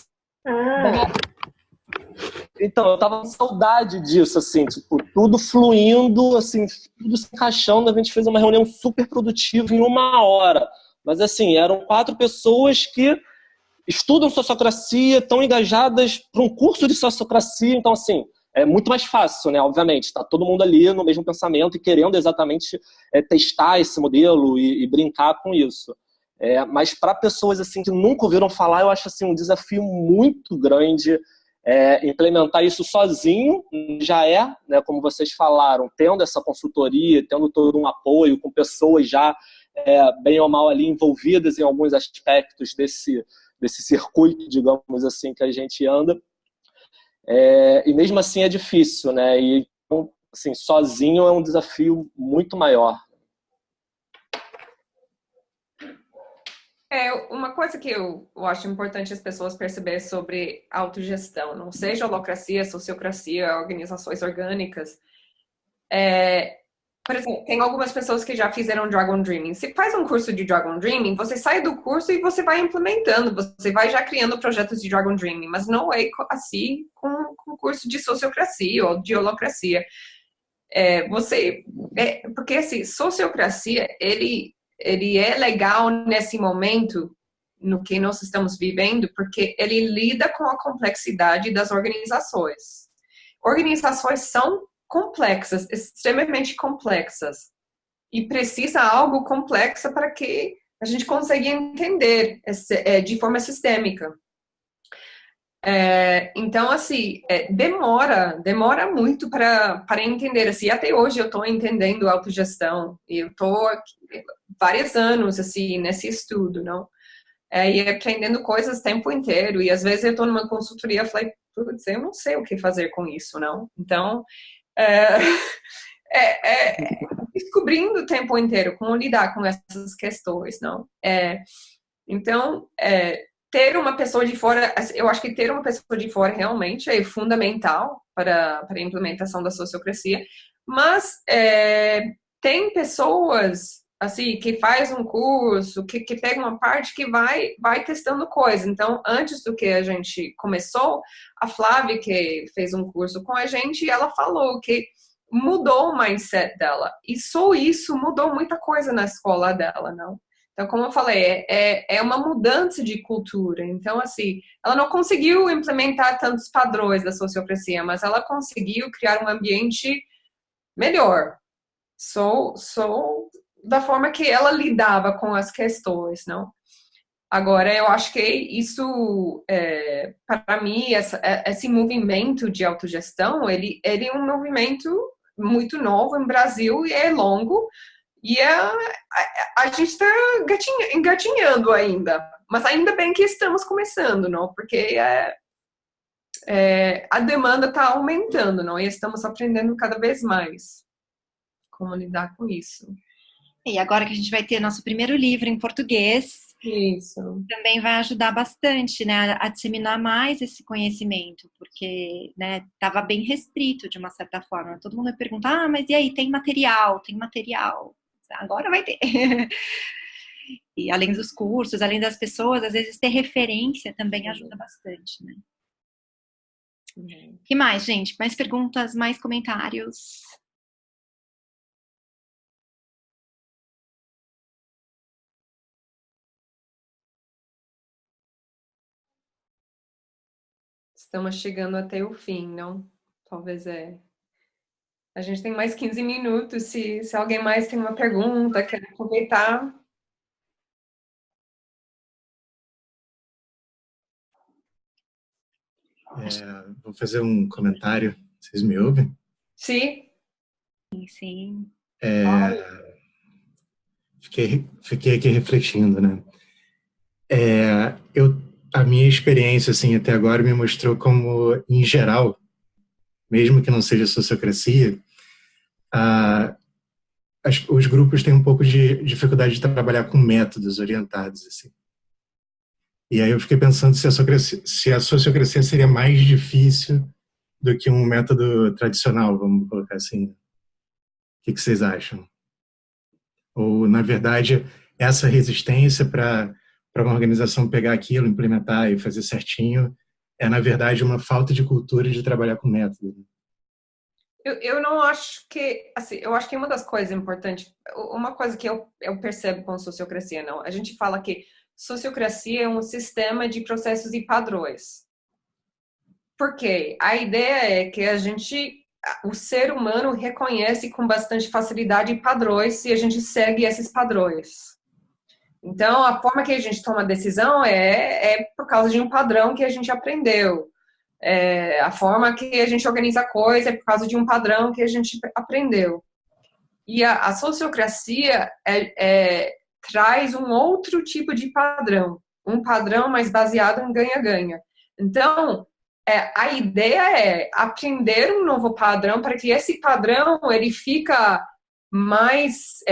Então, eu tava com saudade disso, assim, tipo, tudo fluindo, assim, tudo se encaixando. A gente fez uma reunião super produtiva em 1 hora. Mas, assim, eram 4 pessoas que estudam sociocracia, estão engajadas para um curso de sociocracia. Então, assim, é muito mais fácil, né? Obviamente, tá todo mundo ali no mesmo pensamento e querendo exatamente testar esse modelo e brincar com isso. Mas para pessoas, assim, que nunca ouviram falar, eu acho, assim, um desafio muito grande. Implementar isso sozinho já né, como vocês falaram, tendo essa consultoria, tendo todo um apoio com pessoas já bem ou mal ali envolvidas em alguns aspectos desse circuito, digamos assim, que a gente anda. E mesmo assim é difícil, né? E assim, sozinho é um desafio muito maior. Uma coisa que eu acho importante as pessoas perceberem sobre autogestão, não seja holacracia, sociocracia, organizações orgânicas. Por exemplo, tem algumas pessoas que já fizeram Dragon Dreaming. Se faz um curso de Dragon Dreaming, você sai do curso e você vai implementando, você vai já criando projetos de Dragon Dreaming, mas não é assim com o curso de sociocracia ou de holacracia. Porque assim, sociocracia, ele é legal nesse momento no que nós estamos vivendo, porque ele lida com a complexidade das organizações. Organizações são complexas, extremamente complexas, e precisa algo complexo para que a gente consiga entender de forma sistêmica. Então, assim, demora muito para entender. Assim, até hoje eu estou entendendo autogestão, e eu estou vários anos assim nesse estudo, não? E aprendendo coisas o tempo inteiro. E às vezes eu estou numa consultoria e falei, putz, eu não sei o que fazer com isso, não? Então, descobrindo o tempo inteiro como lidar com essas questões, não? Então, ter uma pessoa de fora, eu acho que ter uma pessoa de fora realmente é fundamental para a implementação da sociocracia, mas tem pessoas assim que faz um curso, que pega uma parte que vai testando coisas. Então, antes do que a gente começou, a Flávia, que fez um curso com a gente, ela falou que mudou o mindset dela, e só isso mudou muita coisa na escola dela, não? Então, como eu falei, é uma mudança de cultura. Então, assim, ela não conseguiu implementar tantos padrões da sociocracia, mas ela conseguiu criar um ambiente melhor. Só da forma que ela lidava com as questões, não? Agora, eu acho que isso, para mim, esse movimento de autogestão, ele é um movimento muito novo no Brasil e é longo, e a gente está engatinhando ainda. Mas ainda bem que estamos começando, não? Porque a demanda está aumentando, não? E estamos aprendendo cada vez mais como lidar com isso. E agora que a gente vai ter nosso primeiro livro em português, isso também vai ajudar bastante, né, a disseminar mais esse conhecimento, porque, né, estava bem restrito de uma certa forma. Todo mundo me pergunta, mas e aí, tem material? Tem material? Agora vai ter. E além dos cursos, além das pessoas, às vezes ter referência também ajuda bastante, né? O que mais, gente? Mais perguntas, mais comentários? Estamos chegando até o fim, não? Talvez A gente tem mais 15 minutos. Se alguém mais tem uma pergunta, quer aproveitar. Vou fazer um comentário. Vocês me ouvem? Sim. Sim. Fiquei aqui refletindo, né? A minha experiência, assim, até agora me mostrou como, em geral, mesmo que não seja sociocracia, os grupos têm um pouco de dificuldade de trabalhar com métodos orientados, assim. E aí eu fiquei pensando se a sociocracia seria mais difícil do que um método tradicional, vamos colocar assim. O que vocês acham? Ou, na verdade, essa resistência para uma organização pegar aquilo, implementar e fazer certinho, na verdade, uma falta de cultura de trabalhar com método. Eu não acho que, assim, eu acho que uma das coisas importantes, uma coisa que eu percebo com sociocracia, não, a gente fala que sociocracia é um sistema de processos e padrões. Por quê? A ideia é que o ser humano reconhece com bastante facilidade padrões se a gente segue esses padrões. Então, a forma que a gente toma decisão é por causa de um padrão que a gente aprendeu. A forma que a gente organiza a coisa é por causa de um padrão que a gente aprendeu. E a sociocracia traz um outro tipo de padrão, um padrão mais baseado em ganha-ganha. Então, a ideia é aprender um novo padrão para que esse padrão ele fica mais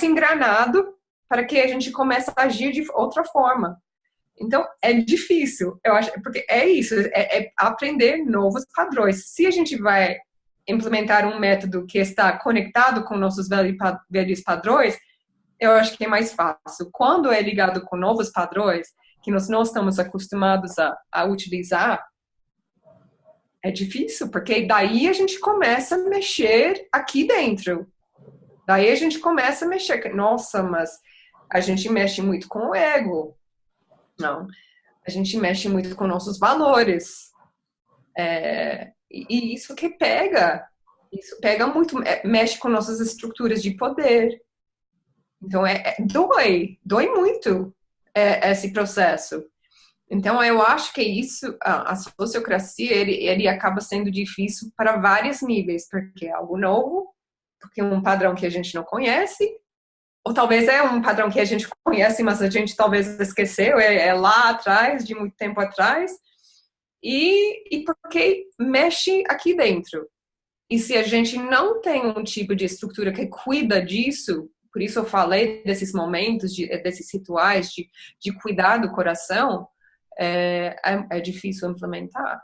engranado para que a gente comece a agir de outra forma. Então, é difícil, eu acho, porque é isso, é aprender novos padrões. Se a gente vai implementar um método que está conectado com nossos velhos padrões, eu acho que é mais fácil. Quando é ligado com novos padrões, que nós não estamos acostumados a utilizar, é difícil, porque daí a gente começa a mexer aqui dentro. Daí a gente começa a mexer. Nossa, mas a gente mexe muito com o ego. Não. A gente mexe muito com nossos valores. E isso que pega. Isso pega muito, mexe com nossas estruturas de poder. Então, dói muito esse processo. Então, eu acho que isso, a sociocracia, ele acaba sendo difícil para vários níveis, porque é algo novo, porque é um padrão que a gente não conhece, ou talvez é um padrão que a gente conhece, mas a gente talvez esqueceu, lá atrás, de muito tempo atrás, e porque mexe aqui dentro. E se a gente não tem um tipo de estrutura que cuida disso, por isso eu falei desses momentos, desses rituais de cuidar do coração, é difícil implementar.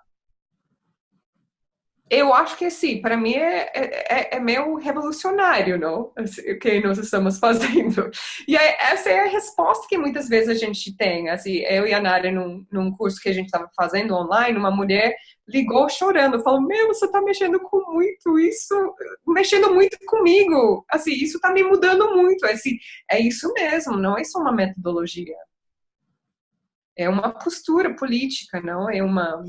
eu acho que sim, para mim é meio revolucionário, não? O que nós estamos fazendo. E aí, essa é a resposta que muitas vezes a gente tem. Assim, eu e a Nádia, num curso que a gente estava fazendo online, uma mulher ligou chorando, falou: Meu, você está mexendo com muito isso, mexendo muito comigo. Assim, isso está me mudando muito. Assim, é isso mesmo, não é só uma metodologia. É uma postura política, não é uma...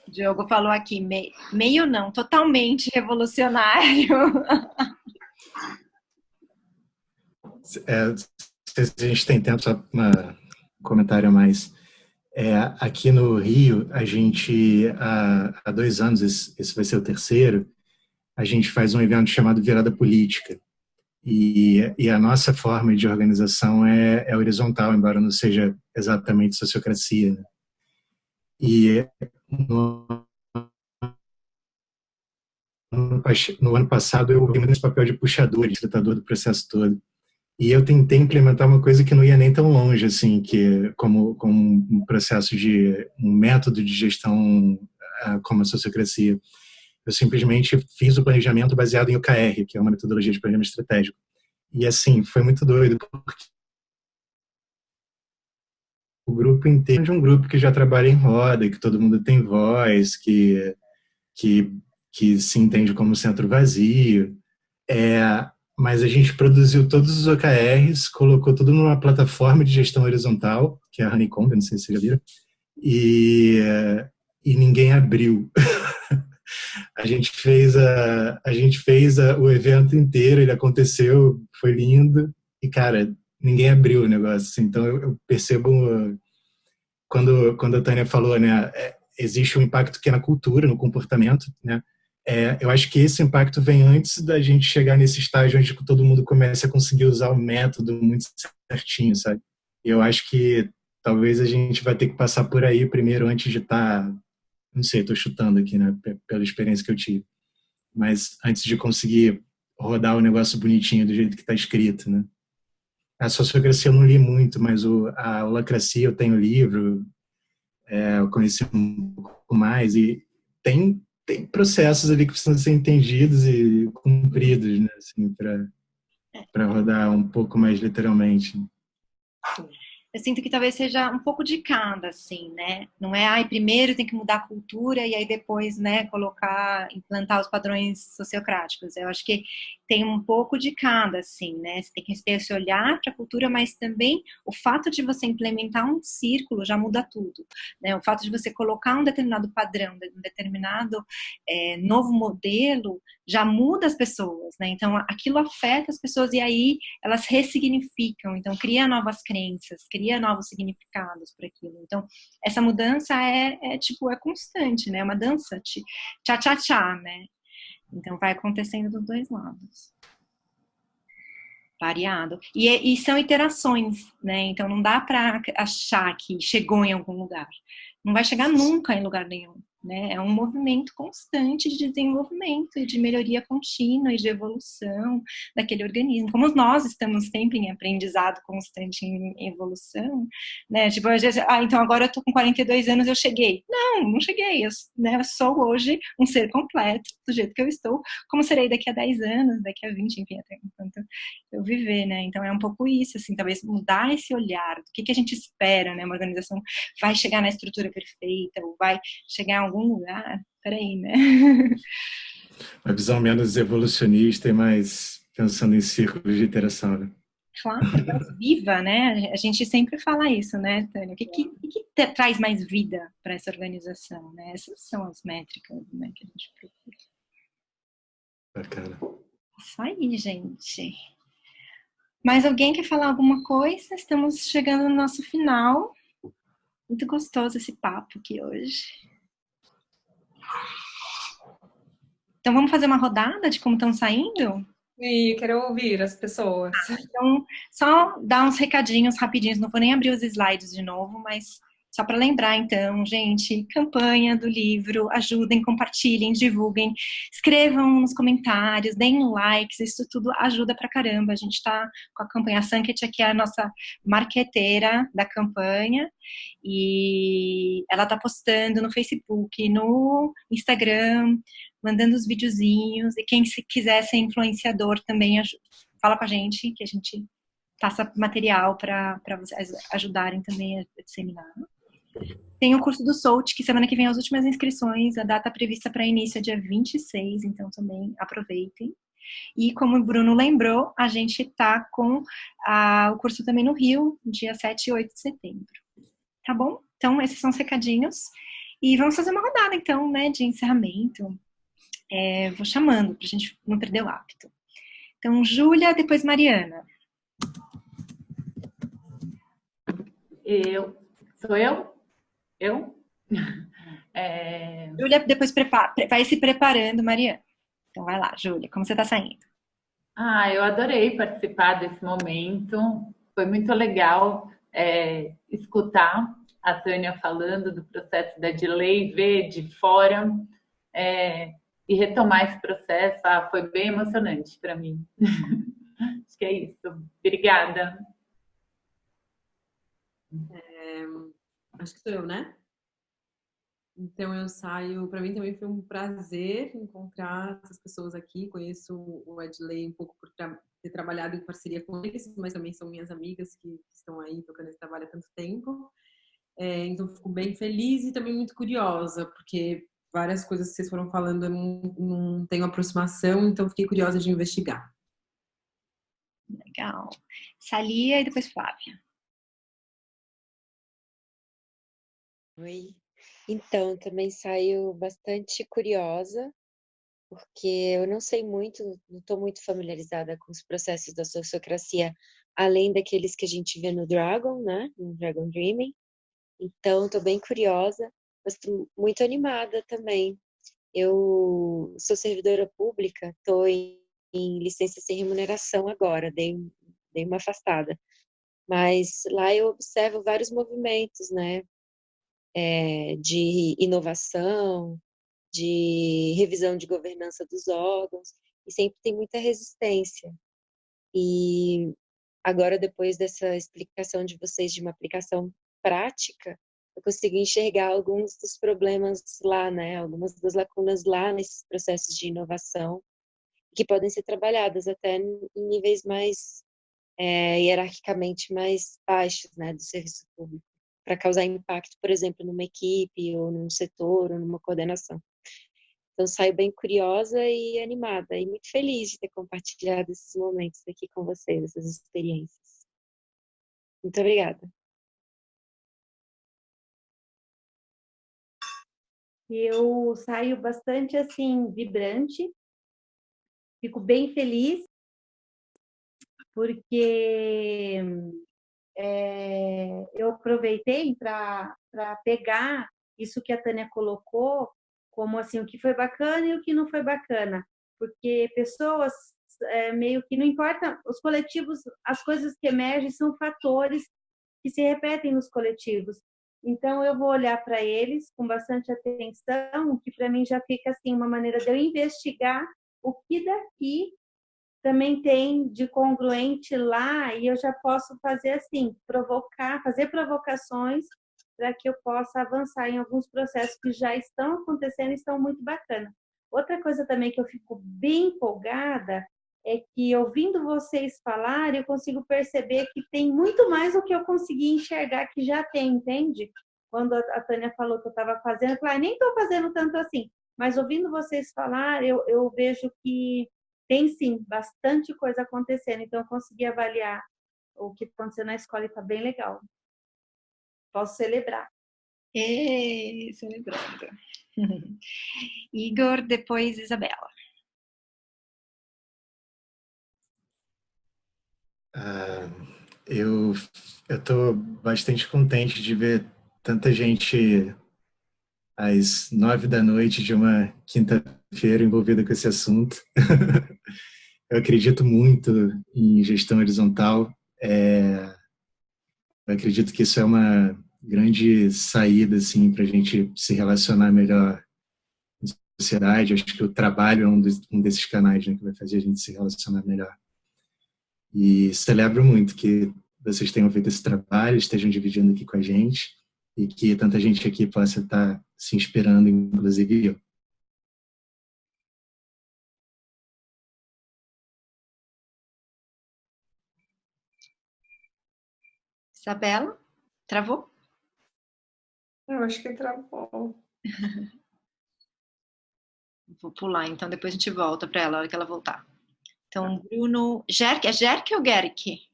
O Diogo falou aqui, meio não, totalmente revolucionário. Se a gente tem tempo, só um comentário a mais. Aqui no Rio, a gente, há 2 anos, esse vai ser o 3º, a gente faz um evento chamado Virada Política. E a nossa forma de organização é horizontal, embora não seja exatamente sociocracia, né? E no ano passado eu vi esse papel de puxador, de tratador do processo todo. E eu tentei implementar uma coisa que não ia nem tão longe, assim, que como um processo um método de gestão como a sociocracia. Eu simplesmente fiz o planejamento baseado em OKR, que é uma metodologia de planejamento estratégico. E assim, foi muito doido, porque o grupo inteiro de um grupo que já trabalha em roda, que todo mundo tem voz, que se entende como centro vazio. Mas a gente produziu todos os OKRs, colocou tudo numa plataforma de gestão horizontal, que é a Honeycomb, não sei se vocês já viram, e ninguém abriu. A gente fez o evento inteiro, ele aconteceu, foi lindo, e, cara, ninguém abriu o negócio. Assim. Então, eu percebo, quando a Tânia falou, né, existe um impacto que é na cultura, no comportamento, né? Eu acho que esse impacto vem antes da gente chegar nesse estágio onde todo mundo começa a conseguir usar o método muito certinho, sabe? Eu acho que talvez a gente vai ter que passar por aí primeiro antes de estar, não sei, estou chutando aqui, né, pela experiência que eu tive, mas antes de conseguir rodar o negócio bonitinho do jeito que está escrito, né? A sociocracia eu não li muito, mas a holacracia eu tenho livro, eu conheci um pouco mais, e tem processos ali que precisam ser entendidos e cumpridos, né, assim, para rodar um pouco mais literalmente. Eu sinto que talvez seja um pouco de cada, assim, né? Não é, primeiro tem que mudar a cultura e aí depois, né, implantar os padrões sociocráticos. Eu acho que tem um pouco de cada, assim, né? Você tem que ter esse olhar para a cultura, mas também o fato de você implementar um círculo já muda tudo, né? O fato de você colocar um determinado padrão, um determinado novo modelo, já muda as pessoas, né? Então, aquilo afeta as pessoas e aí elas ressignificam, então cria novas crenças, cria novos significados para aquilo. Então, essa mudança é constante, né? É uma dança, tchá-tchá-tchá, né? Então, vai acontecendo dos dois lados. Variado. E são iterações, né? Então, não dá para achar que chegou em algum lugar. Não vai chegar nunca em lugar nenhum, né? É um movimento constante de desenvolvimento e de melhoria contínua e de evolução daquele organismo. Como nós estamos sempre em aprendizado constante, em evolução, né? Tipo, então agora eu tô com 42 anos, eu cheguei. Não cheguei. Eu sou hoje um ser completo, do jeito que eu estou, como serei daqui a 10 anos, daqui a 20, enfim, até enquanto eu viver, né? Então é um pouco isso, assim, talvez mudar esse olhar, do que a gente espera, né? Uma organização vai chegar na estrutura perfeita, ou vai chegar em algum lugar, peraí, né? Uma visão menos evolucionista e mais pensando em círculos de interação, né? Claro, mais viva, né? A gente sempre fala isso, né, Tânia? O que traz mais vida para essa organização, né? Essas são as métricas, né, que a gente procura. Bacana. Isso aí, gente. Mais alguém quer falar alguma coisa? Estamos chegando no nosso final. Muito gostoso esse papo aqui hoje. Então, vamos fazer uma rodada de como estão saindo? E quero ouvir as pessoas. Então, só dar uns recadinhos rapidinhos. Não vou nem abrir os slides de novo, mas Só para lembrar, então, gente, campanha do livro, ajudem, compartilhem, divulguem, escrevam nos comentários, deem likes, isso tudo ajuda pra caramba. A gente está com a campanha Sanket, que é a nossa marqueteira da campanha, e ela está postando no Facebook, no Instagram, mandando os videozinhos, e quem se quiser ser influenciador também fala com a gente, que a gente passa material para vocês ajudarem também a disseminar. Tem o curso do SOLT, que semana que vem as últimas inscrições, a data prevista para início é dia 26, então também aproveitem. E como o Bruno lembrou, a gente está com o curso também no Rio, dia 7 e 8 de setembro. Tá bom? Então, esses são os recadinhos. E vamos fazer uma rodada, então, né, de encerramento. Vou chamando, para a gente não perder o hábito. Então, Júlia, depois Mariana. Sou eu? Júlia, depois vai se preparando, Mariana. Então vai lá, Júlia, como você está saindo? Eu adorei participar desse momento. Foi muito legal escutar a Tânia falando do processo da Edilei, ver de fora e retomar esse processo. Foi bem emocionante para mim. Acho que é isso. Obrigada. Acho que sou eu, né? Então eu saio, para mim também foi um prazer encontrar essas pessoas aqui. Conheço o Edilei um pouco por ter trabalhado em parceria com eles, mas também são minhas amigas que estão aí tocando esse trabalho há tanto tempo. Então fico bem feliz e também muito curiosa, porque várias coisas que vocês foram falando eu não tenho aproximação, então fiquei curiosa de investigar. Legal. Salia e depois Flávia. Oi. Então, também saio bastante curiosa, porque eu não sei muito, não estou muito familiarizada com os processos da sociocracia, além daqueles que a gente vê no Dragon, né? No Dragon Dreaming. Então, estou bem curiosa, mas estou muito animada também. Eu sou servidora pública, estou em licença sem remuneração agora, dei uma afastada. Mas lá eu observo vários movimentos, né? De inovação, de revisão de governança dos órgãos, e sempre tem muita resistência. E agora, depois dessa explicação de vocês de uma aplicação prática, eu consigo enxergar alguns dos problemas lá, né? Algumas das lacunas lá nesses processos de inovação, que podem ser trabalhadas até em níveis mais hierarquicamente mais baixos, né, do serviço público, para causar impacto, por exemplo, numa equipe, ou num setor, ou numa coordenação. Então, saio bem curiosa e animada, e muito feliz de ter compartilhado esses momentos aqui com vocês, essas experiências. Muito obrigada. Eu saio bastante, assim, vibrante, fico bem feliz, porque eu aproveitei para pegar isso que a Tânia colocou, como assim, o que foi bacana e o que não foi bacana. Porque pessoas, meio que não importa, os coletivos, as coisas que emergem são fatores que se repetem nos coletivos. Então, eu vou olhar para eles com bastante atenção, que para mim já fica assim, uma maneira de eu investigar o que daqui também tem de congruente lá, e eu já posso fazer assim, fazer provocações para que eu possa avançar em alguns processos que já estão acontecendo e estão muito bacanas. Outra coisa também que eu fico bem empolgada é que, ouvindo vocês falar, eu consigo perceber que tem muito mais do que eu consegui enxergar que já tem, entende? Quando a Tânia falou que eu estava fazendo, eu falei, nem estou fazendo tanto assim. Mas ouvindo vocês falar, eu vejo que tem sim bastante coisa acontecendo. Então, eu consegui avaliar o que aconteceu na escola e está bem legal. Posso celebrar. Celebrando. Igor, depois Isabela. Eu estou bastante contente de ver tanta gente às 9 da noite de uma quinta-feira envolvida com esse assunto. Eu acredito muito em gestão horizontal. Eu acredito que isso é uma grande saída assim, para a gente se relacionar melhor em sociedade. Acho que o trabalho é um desses canais, né, que vai fazer a gente se relacionar melhor. E celebro muito que vocês tenham feito esse trabalho, estejam dividindo aqui com a gente e que tanta gente aqui possa estar se inspirando, inclusive eu. Isabela, travou? Eu acho que travou. Vou pular, então depois a gente volta para ela, a hora que ela voltar. Então, Bruno... Gerke, é Gerke ou Gerke?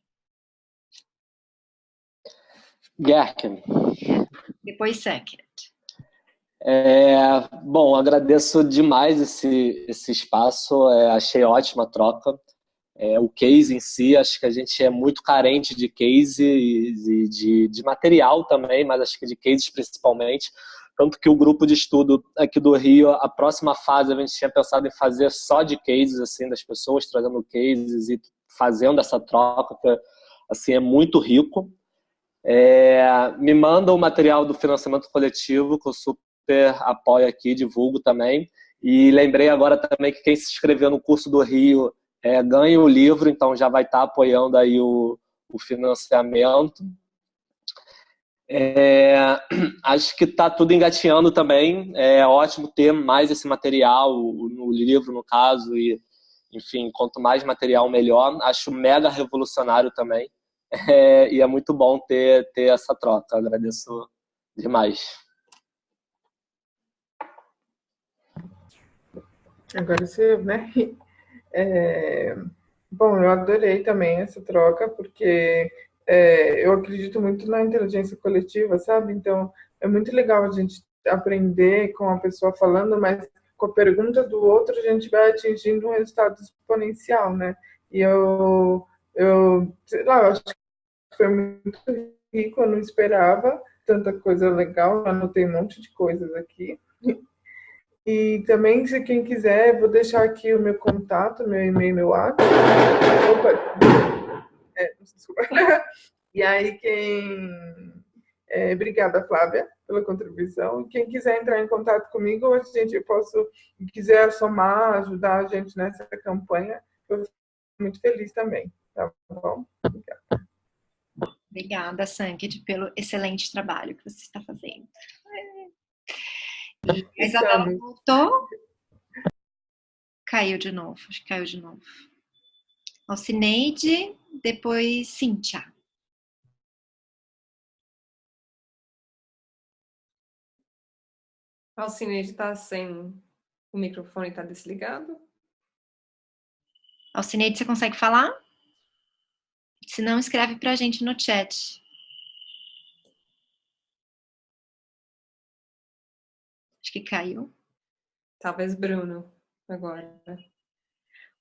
Gerken. Depois Sekert. Bom, agradeço demais esse espaço, achei ótima a troca. O case em si, acho que a gente é muito carente de case e de material também, mas acho que de cases principalmente. Tanto que o grupo de estudo aqui do Rio, a próxima fase a gente tinha pensado em fazer só de cases, assim, das pessoas trazendo cases e fazendo essa troca, que assim, é muito rico. Me manda o material do financiamento coletivo, que eu super apoio aqui, divulgo também. E lembrei agora também que quem se inscrever no curso do Rio ganha o livro, então já vai estar apoiando aí o financiamento. Acho que está tudo engatinhando também. É ótimo ter mais esse material no livro, no caso, e enfim, quanto mais material, melhor. Acho mega revolucionário também. E é muito bom ter essa troca. Agradeço demais. Agora você, né? Bom, eu adorei também essa troca, porque eu acredito muito na inteligência coletiva, sabe? Então, é muito legal a gente aprender com a pessoa falando, mas com a pergunta do outro, a gente vai atingindo um resultado exponencial, né? E sei lá, eu acho que foi muito rico, eu não esperava tanta coisa legal, anotei um monte de coisas aqui. E também, se quem quiser, vou deixar aqui o meu contato, meu e-mail, meu WhatsApp. Opa! Desculpa. E aí, obrigada, Flávia, pela contribuição. Quem quiser entrar em contato comigo, quiser somar, ajudar a gente nessa campanha, eu fico muito feliz também. Tá bom? Obrigada. Obrigada, Sanket, pelo excelente trabalho que você está fazendo. E a Isabela voltou? Caiu de novo, acho que caiu de novo. Alcineide, depois Cíntia. Alcineide está sem... O microfone está desligado. Alcineide, você consegue falar? Se não, escreve pra gente no chat. Acho que caiu. Talvez Bruno, agora.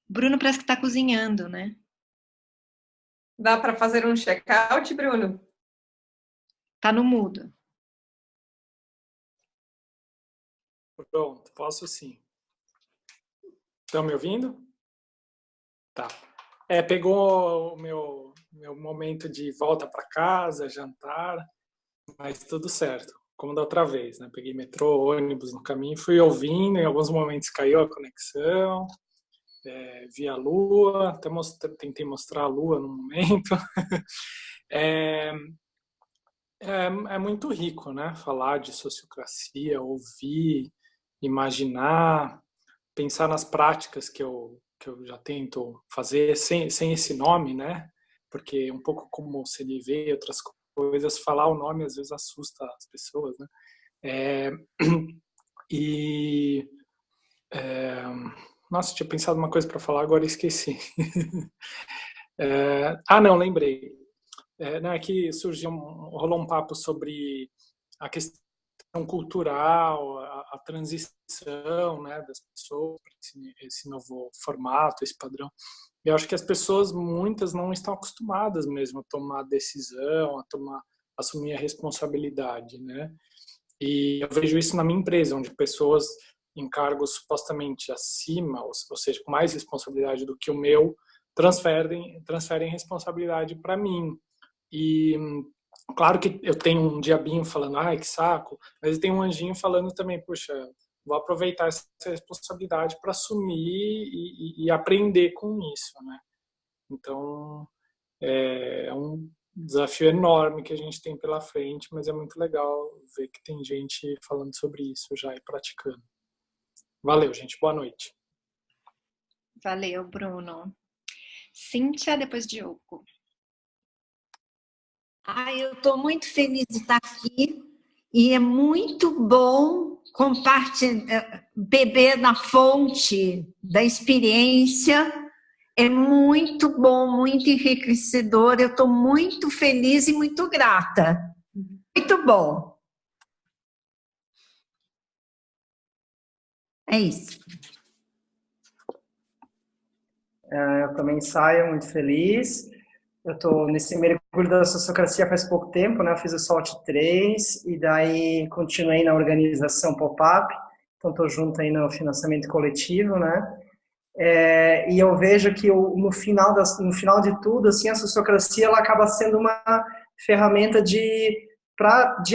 Bruno parece que tá cozinhando, né? Dá para fazer um check-out, Bruno? Tá no mudo. Pronto, posso sim. Estão me ouvindo? Tá. Pegou o meu momento de volta para casa, jantar, mas tudo certo, como da outra vez, né? Peguei metrô, ônibus no caminho, fui ouvindo, em alguns momentos caiu a conexão, vi a lua, até tentei mostrar a lua no momento. É muito rico, né? Falar de sociocracia, ouvir, imaginar, pensar nas práticas que eu já tento fazer sem esse nome, né? Porque um pouco como CNV e outras coisas, falar o nome às vezes assusta as pessoas, né? Nossa, tinha pensado uma coisa para falar, agora esqueci. Não, lembrei. Não, é que rolou um papo sobre a questão cultural, a transição, né, das pessoas para esse novo formato, esse padrão. Eu acho que as pessoas, muitas, não estão acostumadas mesmo a tomar decisão, assumir a responsabilidade, né? E eu vejo isso na minha empresa, onde pessoas em cargos supostamente acima, ou seja, com mais responsabilidade do que o meu, transferem responsabilidade para mim. E Claro que eu tenho um diabinho falando, ai, que saco, mas tem um anjinho falando também, puxa, vou aproveitar essa responsabilidade para assumir e aprender com isso, né? Então, é um desafio enorme que a gente tem pela frente, mas é muito legal ver que tem gente falando sobre isso já e praticando. Valeu, gente. Boa noite. Valeu, Bruno. Cíntia, depois Diogo. Eu estou muito feliz de estar aqui e é muito bom compartilhar, beber na fonte da experiência. É muito bom, muito enriquecedor. Eu estou muito feliz e muito grata. Muito bom. É isso. Eu também saio muito feliz. Eu estou nesse mergulho da sociocracia faz pouco tempo, né? Eu fiz o SALT 3 e daí continuei na organização Pop-Up. Então, estou junto aí no financiamento coletivo, né? E eu vejo que no final de tudo, assim, a sociocracia ela acaba sendo uma ferramenta de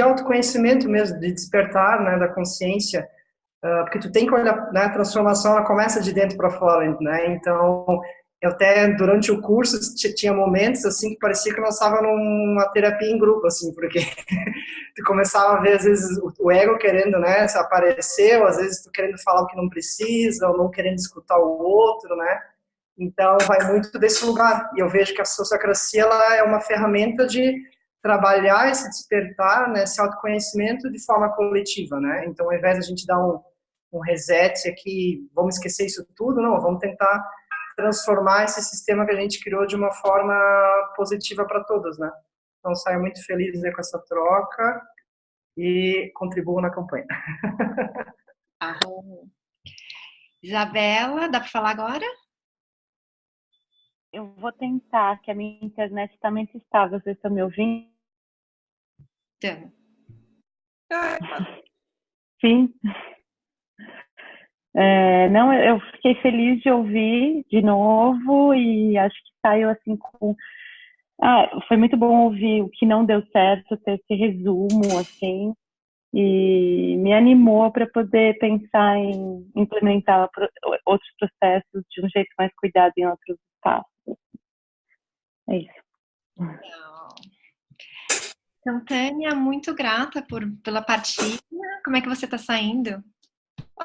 autoconhecimento mesmo, de despertar, né, da consciência, porque tu tem que olhar, né, a transformação ela começa de dentro para fora, né? Então eu até durante o curso tinha momentos assim que parecia que nós estávamos numa terapia em grupo, assim, porque tu começava a ver às vezes o ego querendo, né, se aparecer, ou às vezes tu querendo falar o que não precisa, ou não querendo escutar o outro, né? Então vai muito desse lugar. E eu vejo que a sociocracia ela é uma ferramenta de trabalhar esse despertar, né, esse autoconhecimento de forma coletiva, né? Então ao invés de a gente dar um reset aqui, vamos esquecer isso tudo, não, vamos tentar transformar esse sistema que a gente criou de uma forma positiva para todos, né? Então, saio muito feliz com essa troca e contribuo na campanha. Isabela, dá para falar agora? Eu vou tentar, que a minha internet está muito estável. Vocês estão me ouvindo? Então. Sim. Não, eu fiquei feliz de ouvir de novo e acho que saiu assim com... foi muito bom ouvir o que não deu certo, ter esse resumo, assim, e me animou para poder pensar em implementar outros processos de um jeito mais cuidado em outros espaços. É isso. Então, Tânia, muito grata pela partilha. Como é que você está saindo?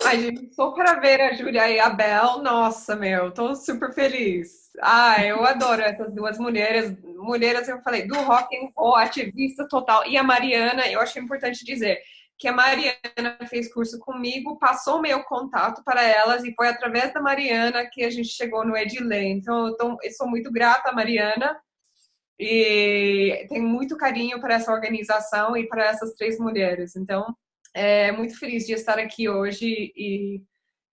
Ai, gente, só para ver a Júlia e a Bel, nossa, tô super feliz. Eu adoro essas duas mulheres, eu falei, do rock and roll, ativista total. E a Mariana, eu achei importante dizer que a Mariana fez curso comigo, passou o meu contato para elas e foi através da Mariana que a gente chegou no Edilei. Então, eu sou muito grata à Mariana e tenho muito carinho para essa organização e para essas três mulheres. Então, muito feliz de estar aqui hoje e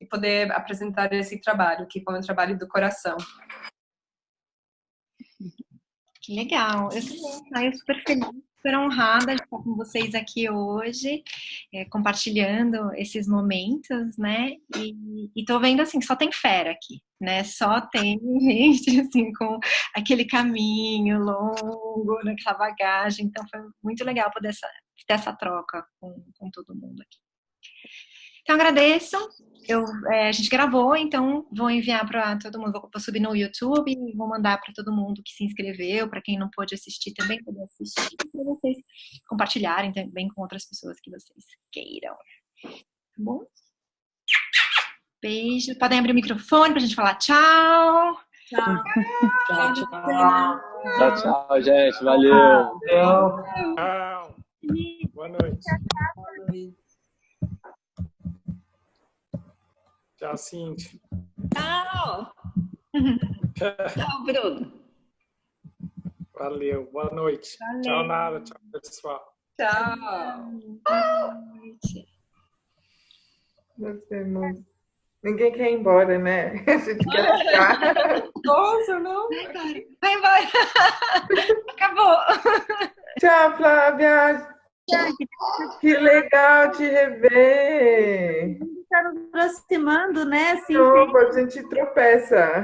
poder apresentar esse trabalho, que foi um trabalho do coração. Que legal. Eu também saio super feliz, super honrada de estar com vocês aqui hoje, compartilhando esses momentos, né? E tô vendo, assim, só tem fera aqui, né? Só tem gente, assim, com aquele caminho longo, naquela bagagem. Então, foi muito legal poder ter essa troca com todo mundo aqui. Então, agradeço. A gente gravou, então vou enviar para todo mundo. Vou subir no YouTube e vou mandar para todo mundo que se inscreveu, para quem não pôde assistir também poder assistir, para vocês compartilharem também com outras pessoas que vocês queiram. Tá bom? Beijo. Podem abrir o microfone para a gente falar tchau. Tchau. Tchau, tchau. Tchau, tchau, gente. Valeu. Tchau. Boa noite. Boa noite. Tchau, Cintia. Tchau. Tchau, Bruno. Valeu. Boa noite. Valeu. Tchau, Nara. Tchau, pessoal. Tchau. Boa noite. Ninguém quer ir embora, né? A gente quer ficar. Nossa, não. Vai embora. Acabou. Tchau, Flávia. Que legal te rever. Está nos aproximando, né? Assim, a gente tropeça.